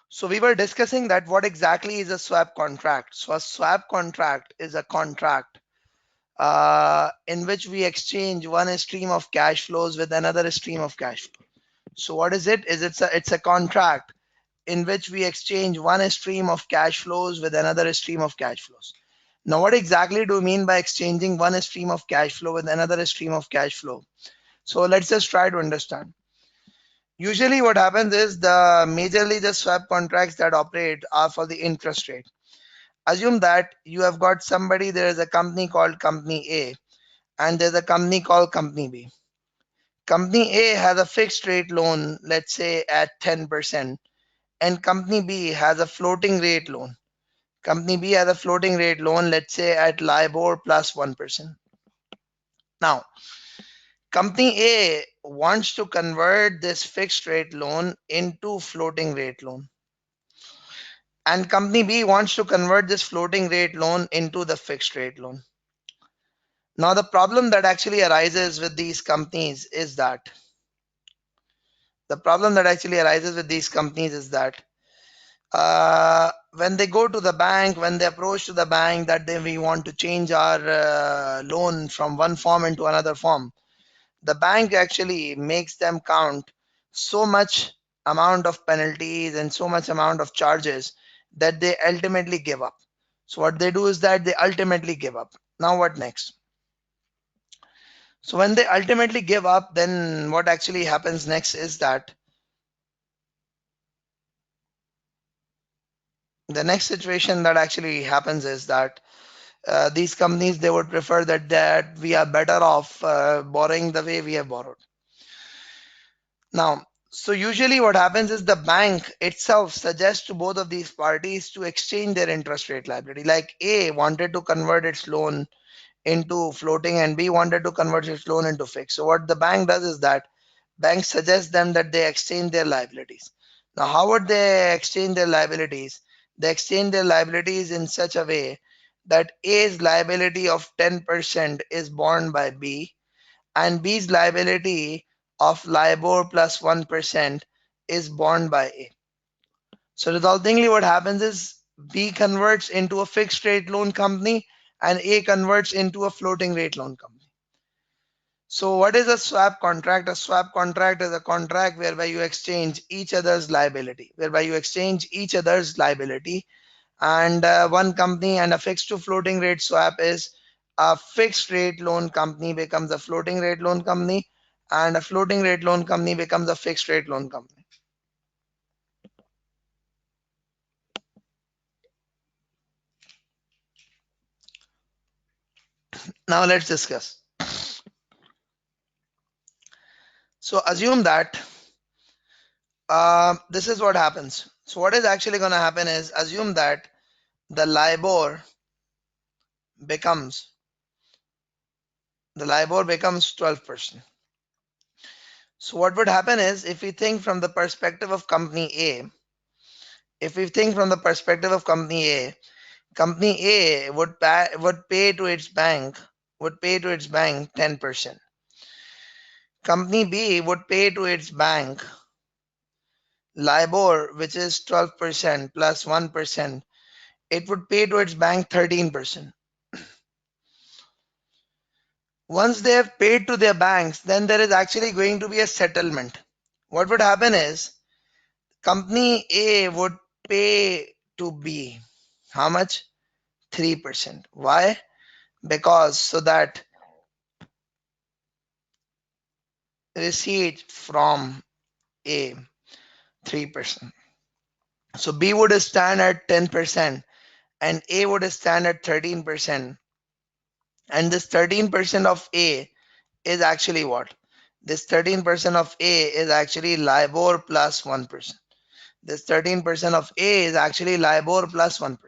So we were discussing that what exactly is a swap contract. So a swap contract is a contract in which we exchange one stream of cash flows with another stream of cash flow. So what is it? It's a contract in which we exchange one stream of cash flows with another stream of cash flows. Now, what exactly do we mean by exchanging one stream of cash flow with another stream of cash flow? So let's just try to understand. Usually what happens is the swap contracts that operate are for the interest rate. Assume that you have got somebody, there is a company called company A and there's a company called company B. Company A has a fixed rate loan, let's say at 10%, and company B has a floating rate loan. Company B has a floating rate loan, let's say at LIBOR plus 1%. Now, company A wants to convert this fixed rate loan into floating rate loan. And company B wants to convert this floating rate loan into the fixed rate loan. Now, the problem that actually arises with these companies is that when they go to the bank, when they approach to the bank that we want to change our loan from one form into another form, the bank actually makes them count so much amount of penalties and so much amount of charges that they ultimately give up. So what they do is that they ultimately give up. Now what next? So when they ultimately give up, then what actually happens next is that the next situation that actually happens is that these companies, they would prefer that we are better off borrowing the way we have borrowed. Now, so usually what happens is the bank itself suggests to both of these parties to exchange their interest rate liability. Like A wanted to convert its loan into floating and B wanted to convert its loan into fixed. So what the bank does is that bank suggests them that they exchange their liabilities. Now, how would they exchange their liabilities? They exchange their liabilities in such a way that A's liability of 10% is borne by B and B's liability of LIBOR plus 1% is borne by A. So resultingly what happens is B converts into a fixed rate loan company and A converts into a floating rate loan company. So what is a swap contract? A swap contract is a contract whereby you exchange each other's liability, and one company, and a fixed to floating rate swap is a fixed rate loan company becomes a floating rate loan company and a floating rate loan company becomes a fixed rate loan company. Now let's discuss. So assume that this is what happens. So what is actually going to happen is assume that the LIBOR becomes the LIBOR becomes 12%. So what would happen is if we think from the perspective of company A, if we think from the perspective of company A would pay to its bank 10%. Company B would pay to its bank LIBOR, which is 12% plus 1%. It would pay to its bank 13%. Once they have paid to their banks, then there is actually going to be a settlement. What would happen is company A would pay to B. How much? 3%. Why? Because so that receipt from A, 3%. So B would stand at 10% and A would stand at 13%. And this 13% of A is actually what? This 13% of A is actually LIBOR plus 1%. This 13% of A is actually LIBOR plus 1%.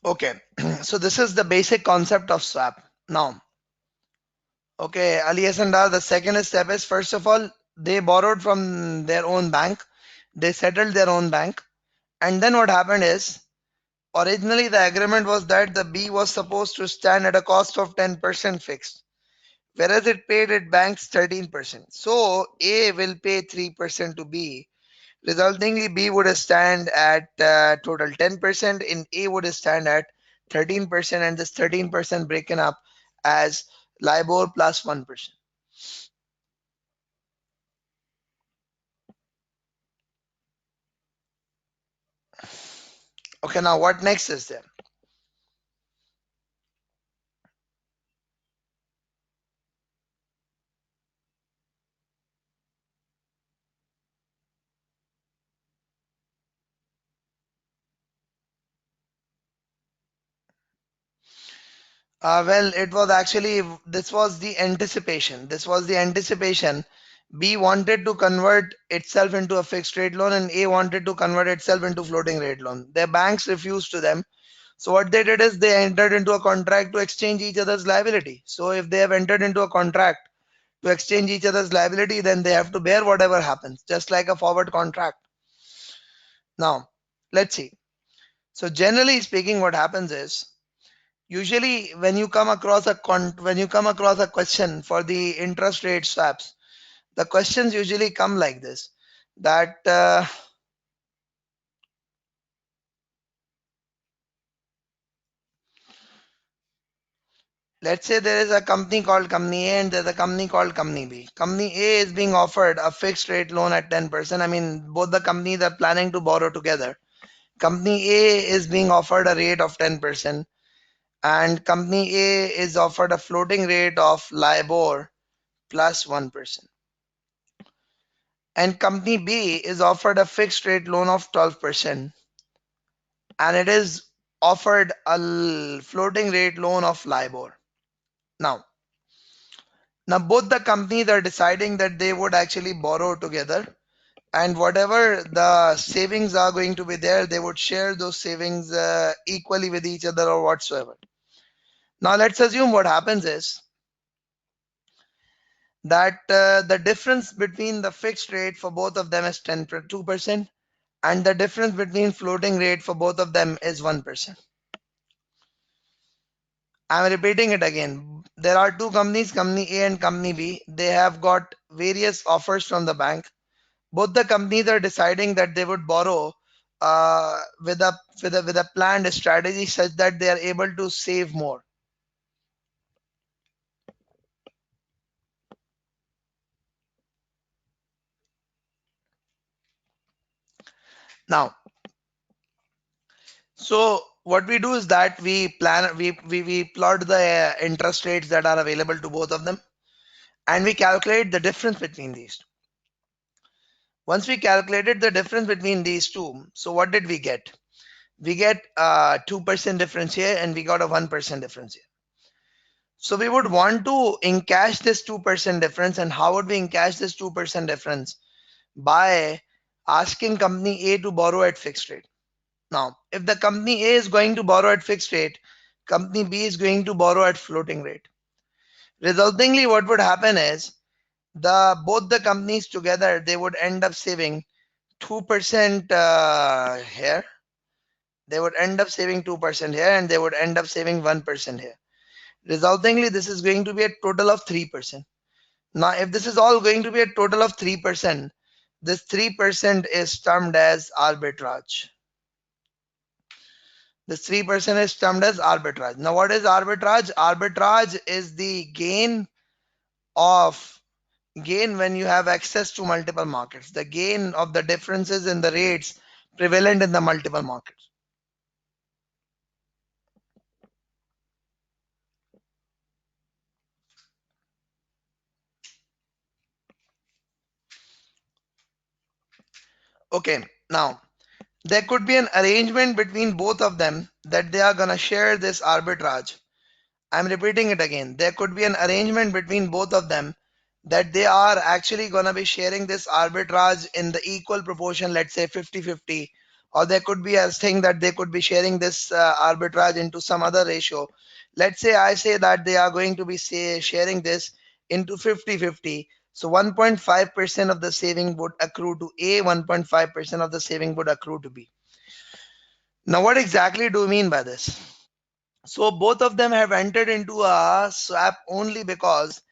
Okay, so this is the basic concept of swap. Now, okay, Ali Asandar, the second step is, first of all, they borrowed from their own bank, they settled their own bank, and then what happened is, originally the agreement was that the B was supposed to stand at a cost of 10% fixed, whereas it paid its banks 13%. So A will pay 3% to B. Resultingly, B would stand at total 10%, and A would stand at 13%, and this 13% broken up as LIBOR plus 1%. Okay, now what next is there? Well, it was actually, this was the anticipation. This was the anticipation. B wanted to convert itself into a fixed rate loan, and A wanted to convert itself into floating rate loan. Their banks refused to them. So what they did is they entered into a contract to exchange each other's liability. So if they have entered into a contract to exchange each other's liability, then they have to bear whatever happens, just like a forward contract. Now, let's see. So generally speaking, what happens is, usually when you come across a question for the interest rate swaps, the questions usually come like this: that let's say there is a company called Company A and there's a company called Company B. Company A is being offered a fixed rate loan at 10%. I mean, both the companies are planning to borrow together. Company A is being offered a rate of 10%, and Company A is offered a floating rate of LIBOR plus 1%. And Company B is offered a fixed rate loan of 12%, and it is offered a floating rate loan of LIBOR. Now, now both the companies are deciding that they would actually borrow together, and whatever the savings are going to be there, they would share those savings equally with each other or whatsoever. Now let's assume what happens is that the difference between the fixed rate for both of them is 2%, and the difference between floating rate for both of them is 1%. I'm repeating it again. There are two companies, Company A and Company B. They have got various offers from the bank. Both the companies are deciding that they would borrow with a planned strategy such that they are able to save more. Now, so what we do is that we plot the interest rates that are available to both of them, and we calculate the difference between these two. Once we calculated the difference between these two, so what did we get? We get 2% difference here, and we got a 1% difference here. So we would want to encash this 2% difference. And how would we encash this 2% difference? By asking Company A to borrow at fixed rate. Now, if the Company A is going to borrow at fixed rate, Company B is going to borrow at floating rate. Resultingly, what would happen is, both the companies together, they would end up saving 2% here. They would end up saving 2% here, and they would end up saving 1% here. Resultingly, this is going to be a total of 3%. Now, if this is all going to be a total of 3%, this 3% is termed as arbitrage. This 3% is termed as arbitrage. Now, what is arbitrage? Arbitrage is the of gain when you have access to multiple markets, the gain of the differences in the rates prevalent in the multiple markets. Okay, now there could be an arrangement between both of them that they are going to share this arbitrage. I'm repeating it again. There could be an arrangement between both of them that they are actually going to be sharing this arbitrage in the equal proportion, let's say 50-50, or there could be a thing that they could be sharing this arbitrage into some other ratio. Let's say I say that they are going to be sharing this into 50-50. So 1.5% of the saving would accrue to A, 1.5% of the saving would accrue to B. Now, what exactly do you mean by this? So both of them have entered into a swap only because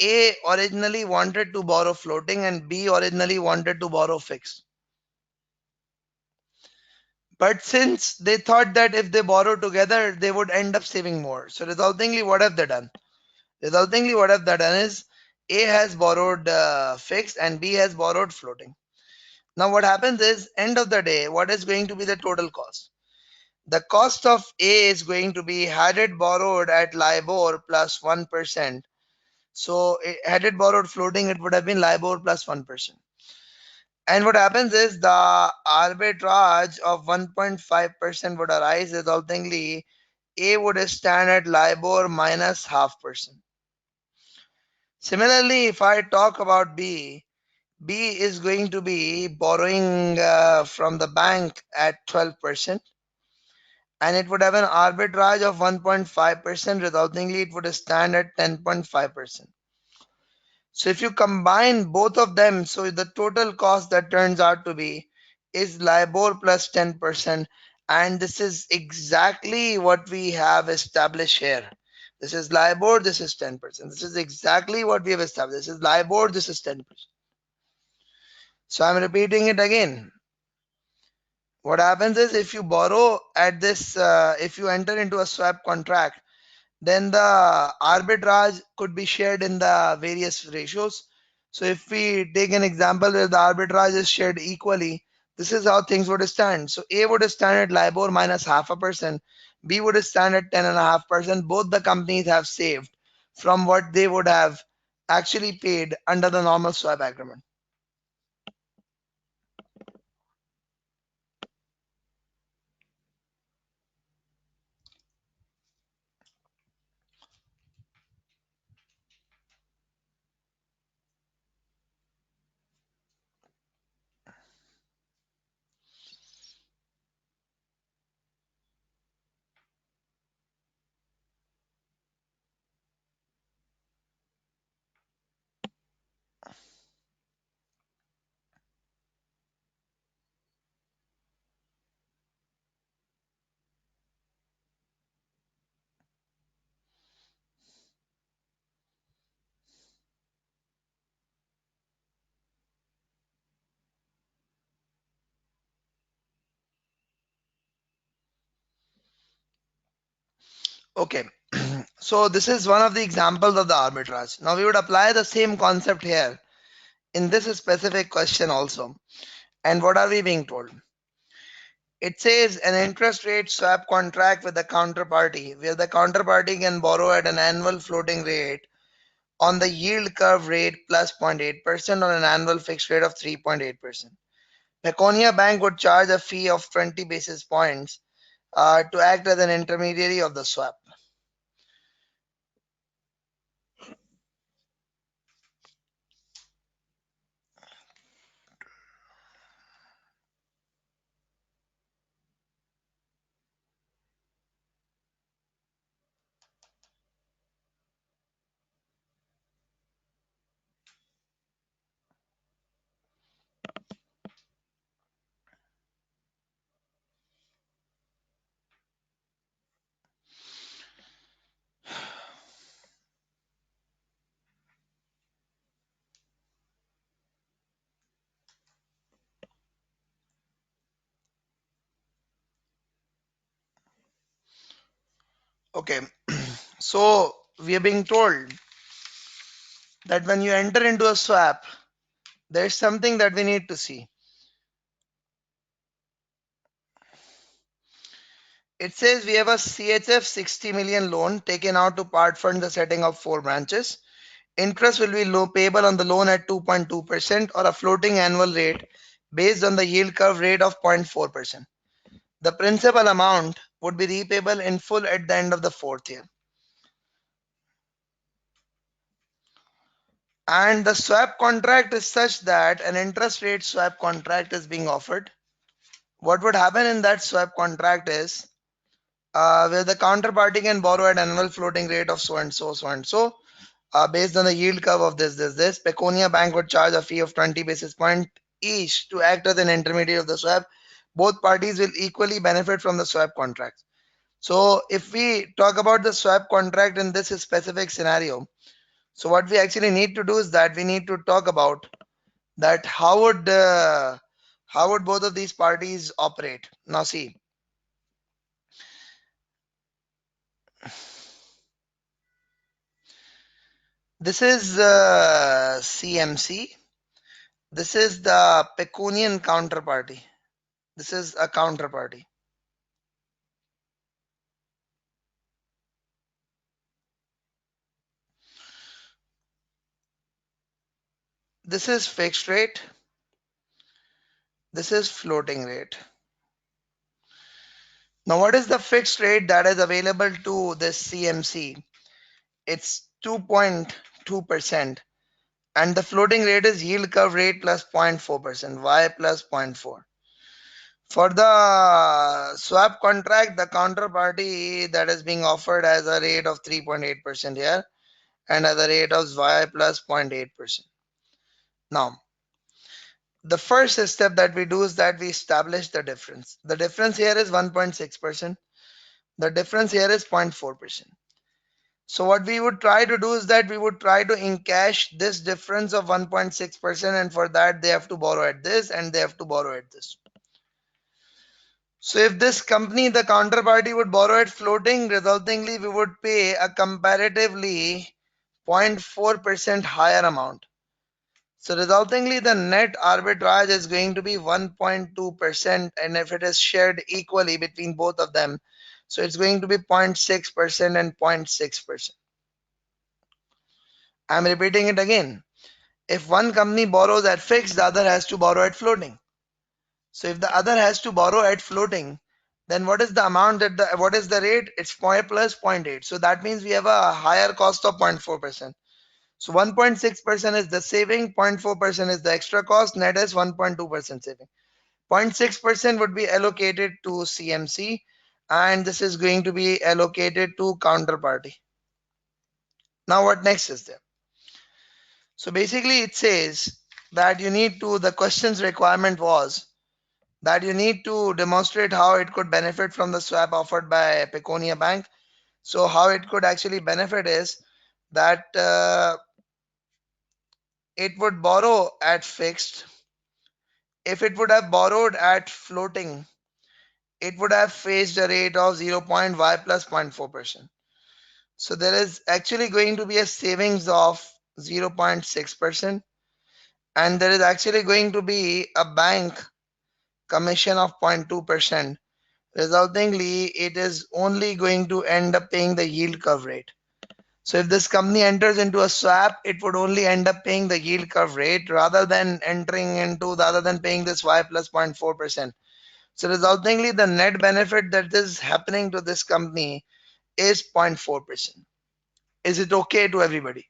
A originally wanted to borrow floating and B originally wanted to borrow fixed. But since they thought that if they borrow together, they would end up saving more. So resultingly, what have they done? Resultingly, what have they done is A has borrowed fixed and B has borrowed floating. Now what happens is, end of the day, what is going to be the total cost? The cost of A is going to be, had it borrowed at LIBOR plus 1%. So had it borrowed floating, it would have been LIBOR plus 1%. And what happens is the arbitrage of 1.5% would arise, resultingly A would stand at LIBOR minus 0.5%. Similarly, if I talk about B, B is going to be borrowing from the bank at 12%, and it would have an arbitrage of 1.5%, resultingly it would stand at 10.5%. So if you combine both of them, so the total cost that turns out to be is LIBOR plus 10%. And this is exactly what we have established here. This is LIBOR, this is 10%. This is exactly what we have established. This is LIBOR, this is 10%. So I'm repeating it again. What happens is, if you borrow at this, if you enter into a swap contract, then the arbitrage could be shared in the various ratios. So if we take an example where the arbitrage is shared equally, this is how things would stand. So A would stand at LIBOR minus 0.5%, B would stand at 10.5%. Both the companies have saved from what they would have actually paid under the normal swap agreement. Okay, so this is one of the examples of the arbitrage. Now we would apply the same concept here in this specific question also. And what are we being told? It says an interest rate swap contract with the counterparty, where the counterparty can borrow at an annual floating rate on the yield curve rate plus 0.8% on an annual fixed rate of 3.8%. Peconia Bank would charge a fee of 20 basis points to act as an intermediary of the swap. Okay, so we are being told that when you enter into a swap, there's something that we need to see. It says we have a CHF 60 million loan taken out to part fund the setting of 4 branches. Interest will be payable on the loan at 2.2% or a floating annual rate based on the yield curve rate of 0.4%. The principal amount would be repayable in full at the end of the 4th year. And the swap contract is such that an interest rate swap contract is being offered. what would happen in that swap contract is where the counterparty can borrow at annual floating rate of so and so, so and so, based on the yield curve of this. Peconia Bank would charge a fee of 20 basis point each to act as an intermediary of the swap. Both parties will equally benefit from the swap contract. So if we talk about the swap contract in this specific scenario, so what we actually need to do is that we need to talk about that how would both of these parties operate. Now see, this is CMC. This is the Pecunian counterparty. This is a counterparty. This is fixed rate. This is floating rate. Now, what is the fixed rate that is available to this CMC? It's 2.2%. And the floating rate is yield curve rate plus 0.4%, Y plus zero point 0.4. For the swap contract, the counterparty that is being offered as a rate of 3.8% here and at the rate of Y plus 0.8%. Now, the first step that we do is that we establish the difference. The difference here is 1.6%. The difference here is 0.4%. So what we would try to do is that we would try to encash this difference of 1.6%, and for that they have to borrow at this and they have to borrow at this. So if this company, the counterparty would borrow at floating, resultingly we would pay a comparatively 0.4% higher amount. So resultingly the net arbitrage is going to be 1.2%, and if it is shared equally between both of them, so it's going to be 0.6% and 0.6%. I'm repeating it again. If one company borrows at fixed, the other has to borrow at floating. So if the other has to borrow at floating, then what is the amount that what is the rate? It's 0 plus 0.8. So that means we have a higher cost of 0.4%. So 1.6% is the saving, 0.4% is the extra cost, net is 1.2% saving. 0.6% would be allocated to CMC, and this is going to be allocated to counterparty. Now what next is there? So basically it says that you need to, the question's requirement was that you need to demonstrate how it could benefit from the swap offered by Peconia Bank. So how it could actually benefit is that it would borrow at fixed. If it would have borrowed at floating, it would have faced a rate of 0.y plus 0.4%. So there is actually going to be a savings of 0.6%, and there is actually going to be a bank commission of 0.2%. Resultingly, it is only going to end up paying the yield curve rate. So if this company enters into a swap, it would only end up paying the yield curve rate rather than paying this Y plus 0.4%. So resultingly, the net benefit that is happening to this company is 0.4%. Is it okay to everybody?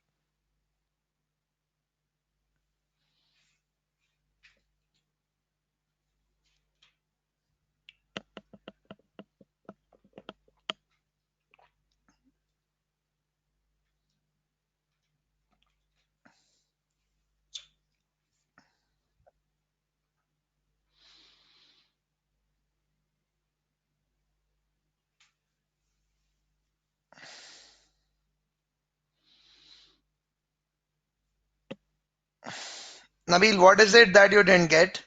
Nabil, what is it that you didn't get?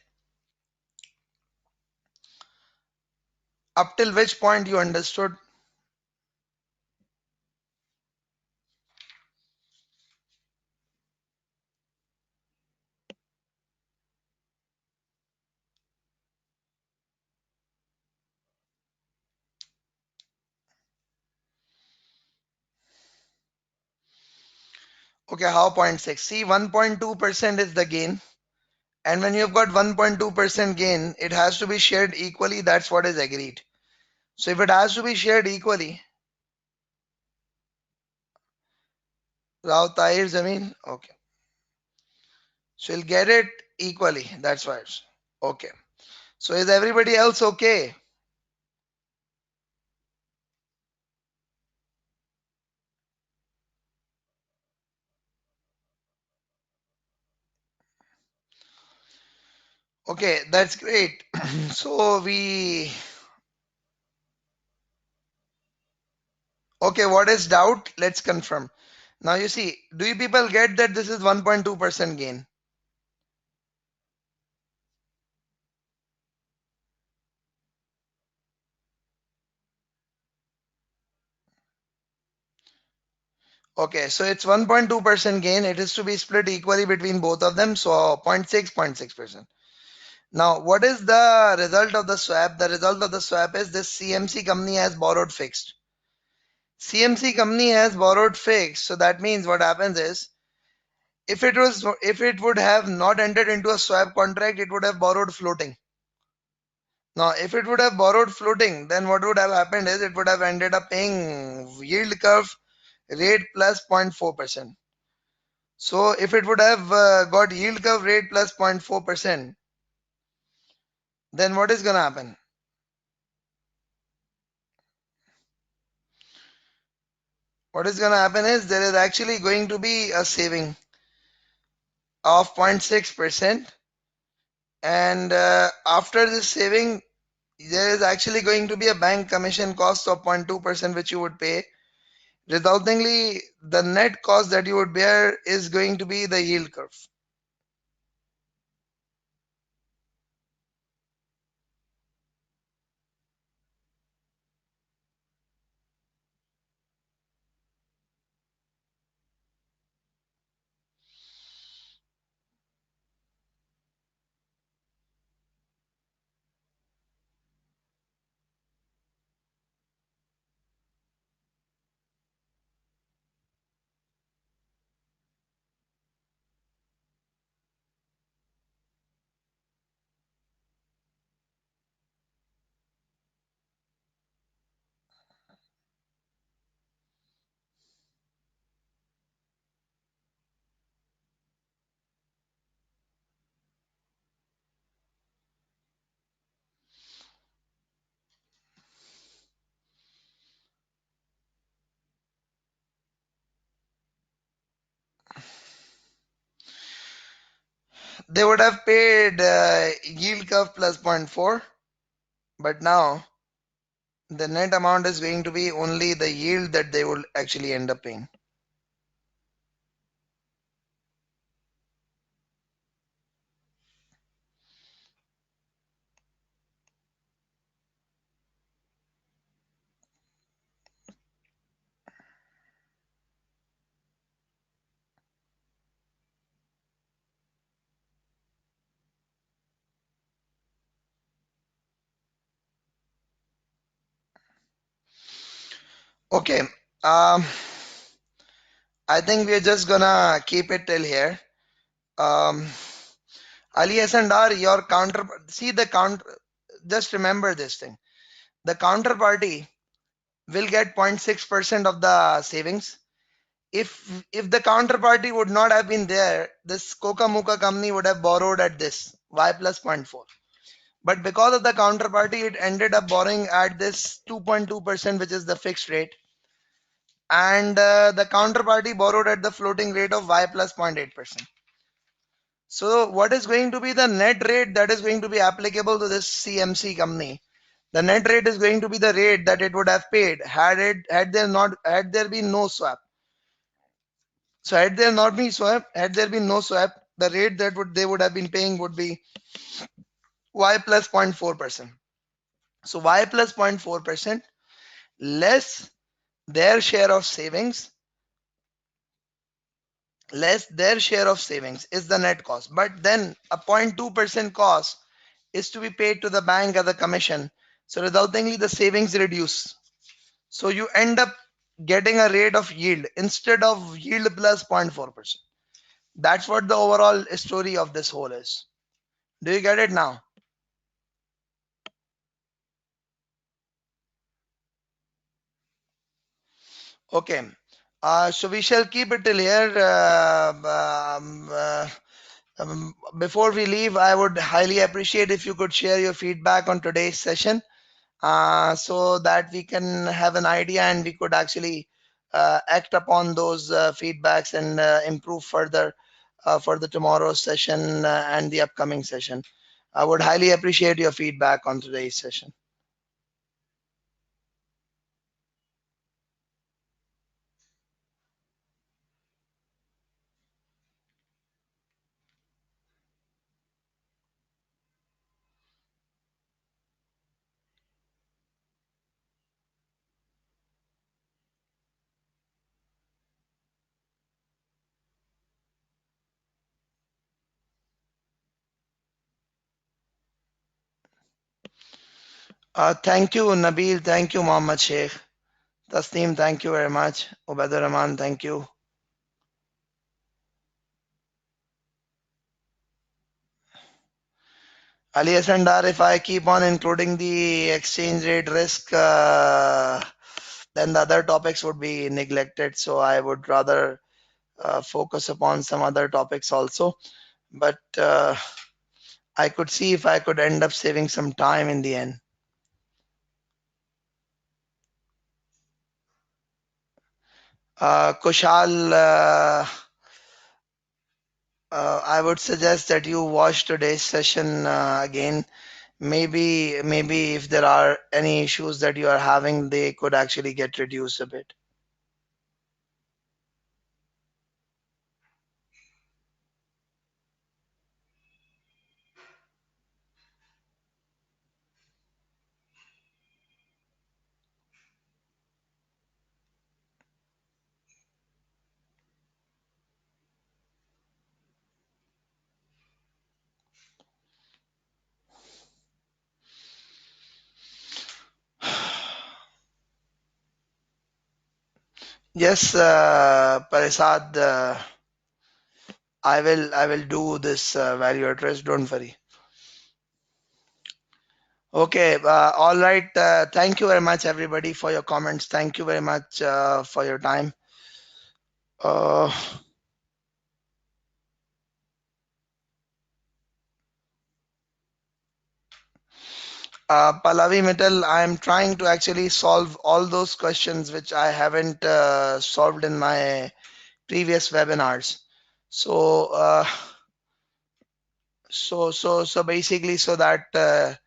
Up till which point you understood? Okay, how 0.6? See, 1.2% is the gain. And when you've got 1.2% gain, it has to be shared equally. That's what is agreed. So if it has to be shared equally, Rao Tahir Zameen, okay. So you'll get it equally. That's why it's okay. So is everybody else okay? Okay, that's great. So okay, what is doubt? Let's confirm. Now you see, do you people get that this is 1.2% gain? Okay, so it's 1.2% gain. It is to be split equally between both of them. So 0.6%. Now, what is the result of the swap? The result of the swap is this CMC company has borrowed fixed. CMC company has borrowed fixed. So that means what happens is if it would have not entered into a swap contract, it would have borrowed floating. Now, if it would have borrowed floating, then what would have happened is it would have ended up paying yield curve rate plus 0.4%. So if it would have got yield curve rate plus 0.4%, then what is going to happen? What is going to happen is there is actually going to be a saving of 0.6%. And after this saving, there is actually going to be a bank commission cost of 0.2% which you would pay. Resultingly, the net cost that you would bear is going to be the yield curve. They would have paid yield curve plus zero point 0.4, but now the net amount is going to be only the yield that they will actually end up paying. Okay, um, I think we're just gonna keep it till here. Um, Ali Hassan your counter, see the counter, just remember this thing. The counterparty will get 0.6% of the savings. If the counterparty would not have been there, this Coca Muka company would have borrowed at this Y plus zero point 0.4. But because of the counterparty, it ended up borrowing at this 2.2%, which is the fixed rate. And the counterparty borrowed at the floating rate of Y plus 0.8%. So what is going to be the net rate that is going to be applicable to this CMC company? The net rate is going to be the rate that it would have paid had there been no swap. So had there been no swap, the rate that they would have been paying would be Y plus 0.4%. So Y plus 0.4% less their share of savings, is the net cost. But then a 0.2% cost is to be paid to the bank as a commission. So resultingly the savings reduce. So you end up getting a rate of yield instead of yield plus 0.4%. That's what the overall story of this whole is. Do you get it now? Okay. So we shall keep it till here. Before we leave, I would highly appreciate if you could share your feedback on today's session, so that we can have an idea and we could actually act upon those feedbacks and improve further for the tomorrow's session and the upcoming session. I would highly appreciate your feedback on today's session. Thank you, Nabil. Thank you, Mohammed Sheikh. Tasneem, thank you very much. Ubadur Rahman, thank you. Ali Asandar, if I keep on including the exchange rate risk, then the other topics would be neglected. So I would rather focus upon some other topics also. But I could see if I could end up saving some time in the end. Kushal, I would suggest that you watch today's session again. Maybe if there are any issues that you are having, they could actually get reduced a bit. Yes, Parisad, I will do this value address. Don't worry. Okay, all right. Thank you very much, everybody, for your comments. Thank you very much for your time. Uh, Pallavi Mittal, I'm trying to actually solve all those questions which I haven't solved in my previous webinars. So, so basically, so that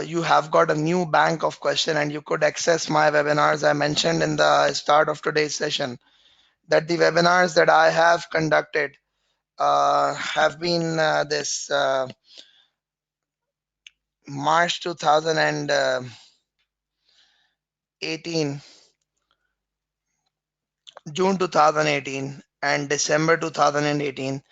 you have got a new bank of question and you could access my webinars. I mentioned in the start of today's session that the webinars that I have conducted have been this March 2018, June 2018, and December 2018.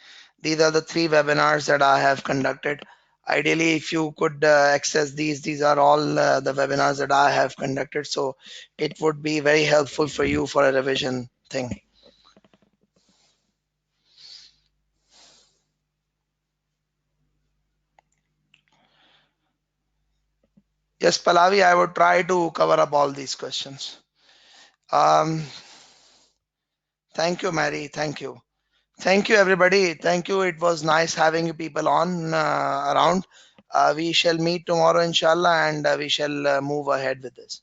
These are the three webinars that I have conducted. Ideally, if you could access these are all the webinars that I have conducted. So it would be very helpful for you for a revision thing. Yes, Pallavi, I would try to cover up all these questions. Um, Thank you, Mary. Thank you. Thank you, everybody. Thank you. It was nice having you people on around. We shall meet tomorrow, inshallah, and we shall move ahead with this.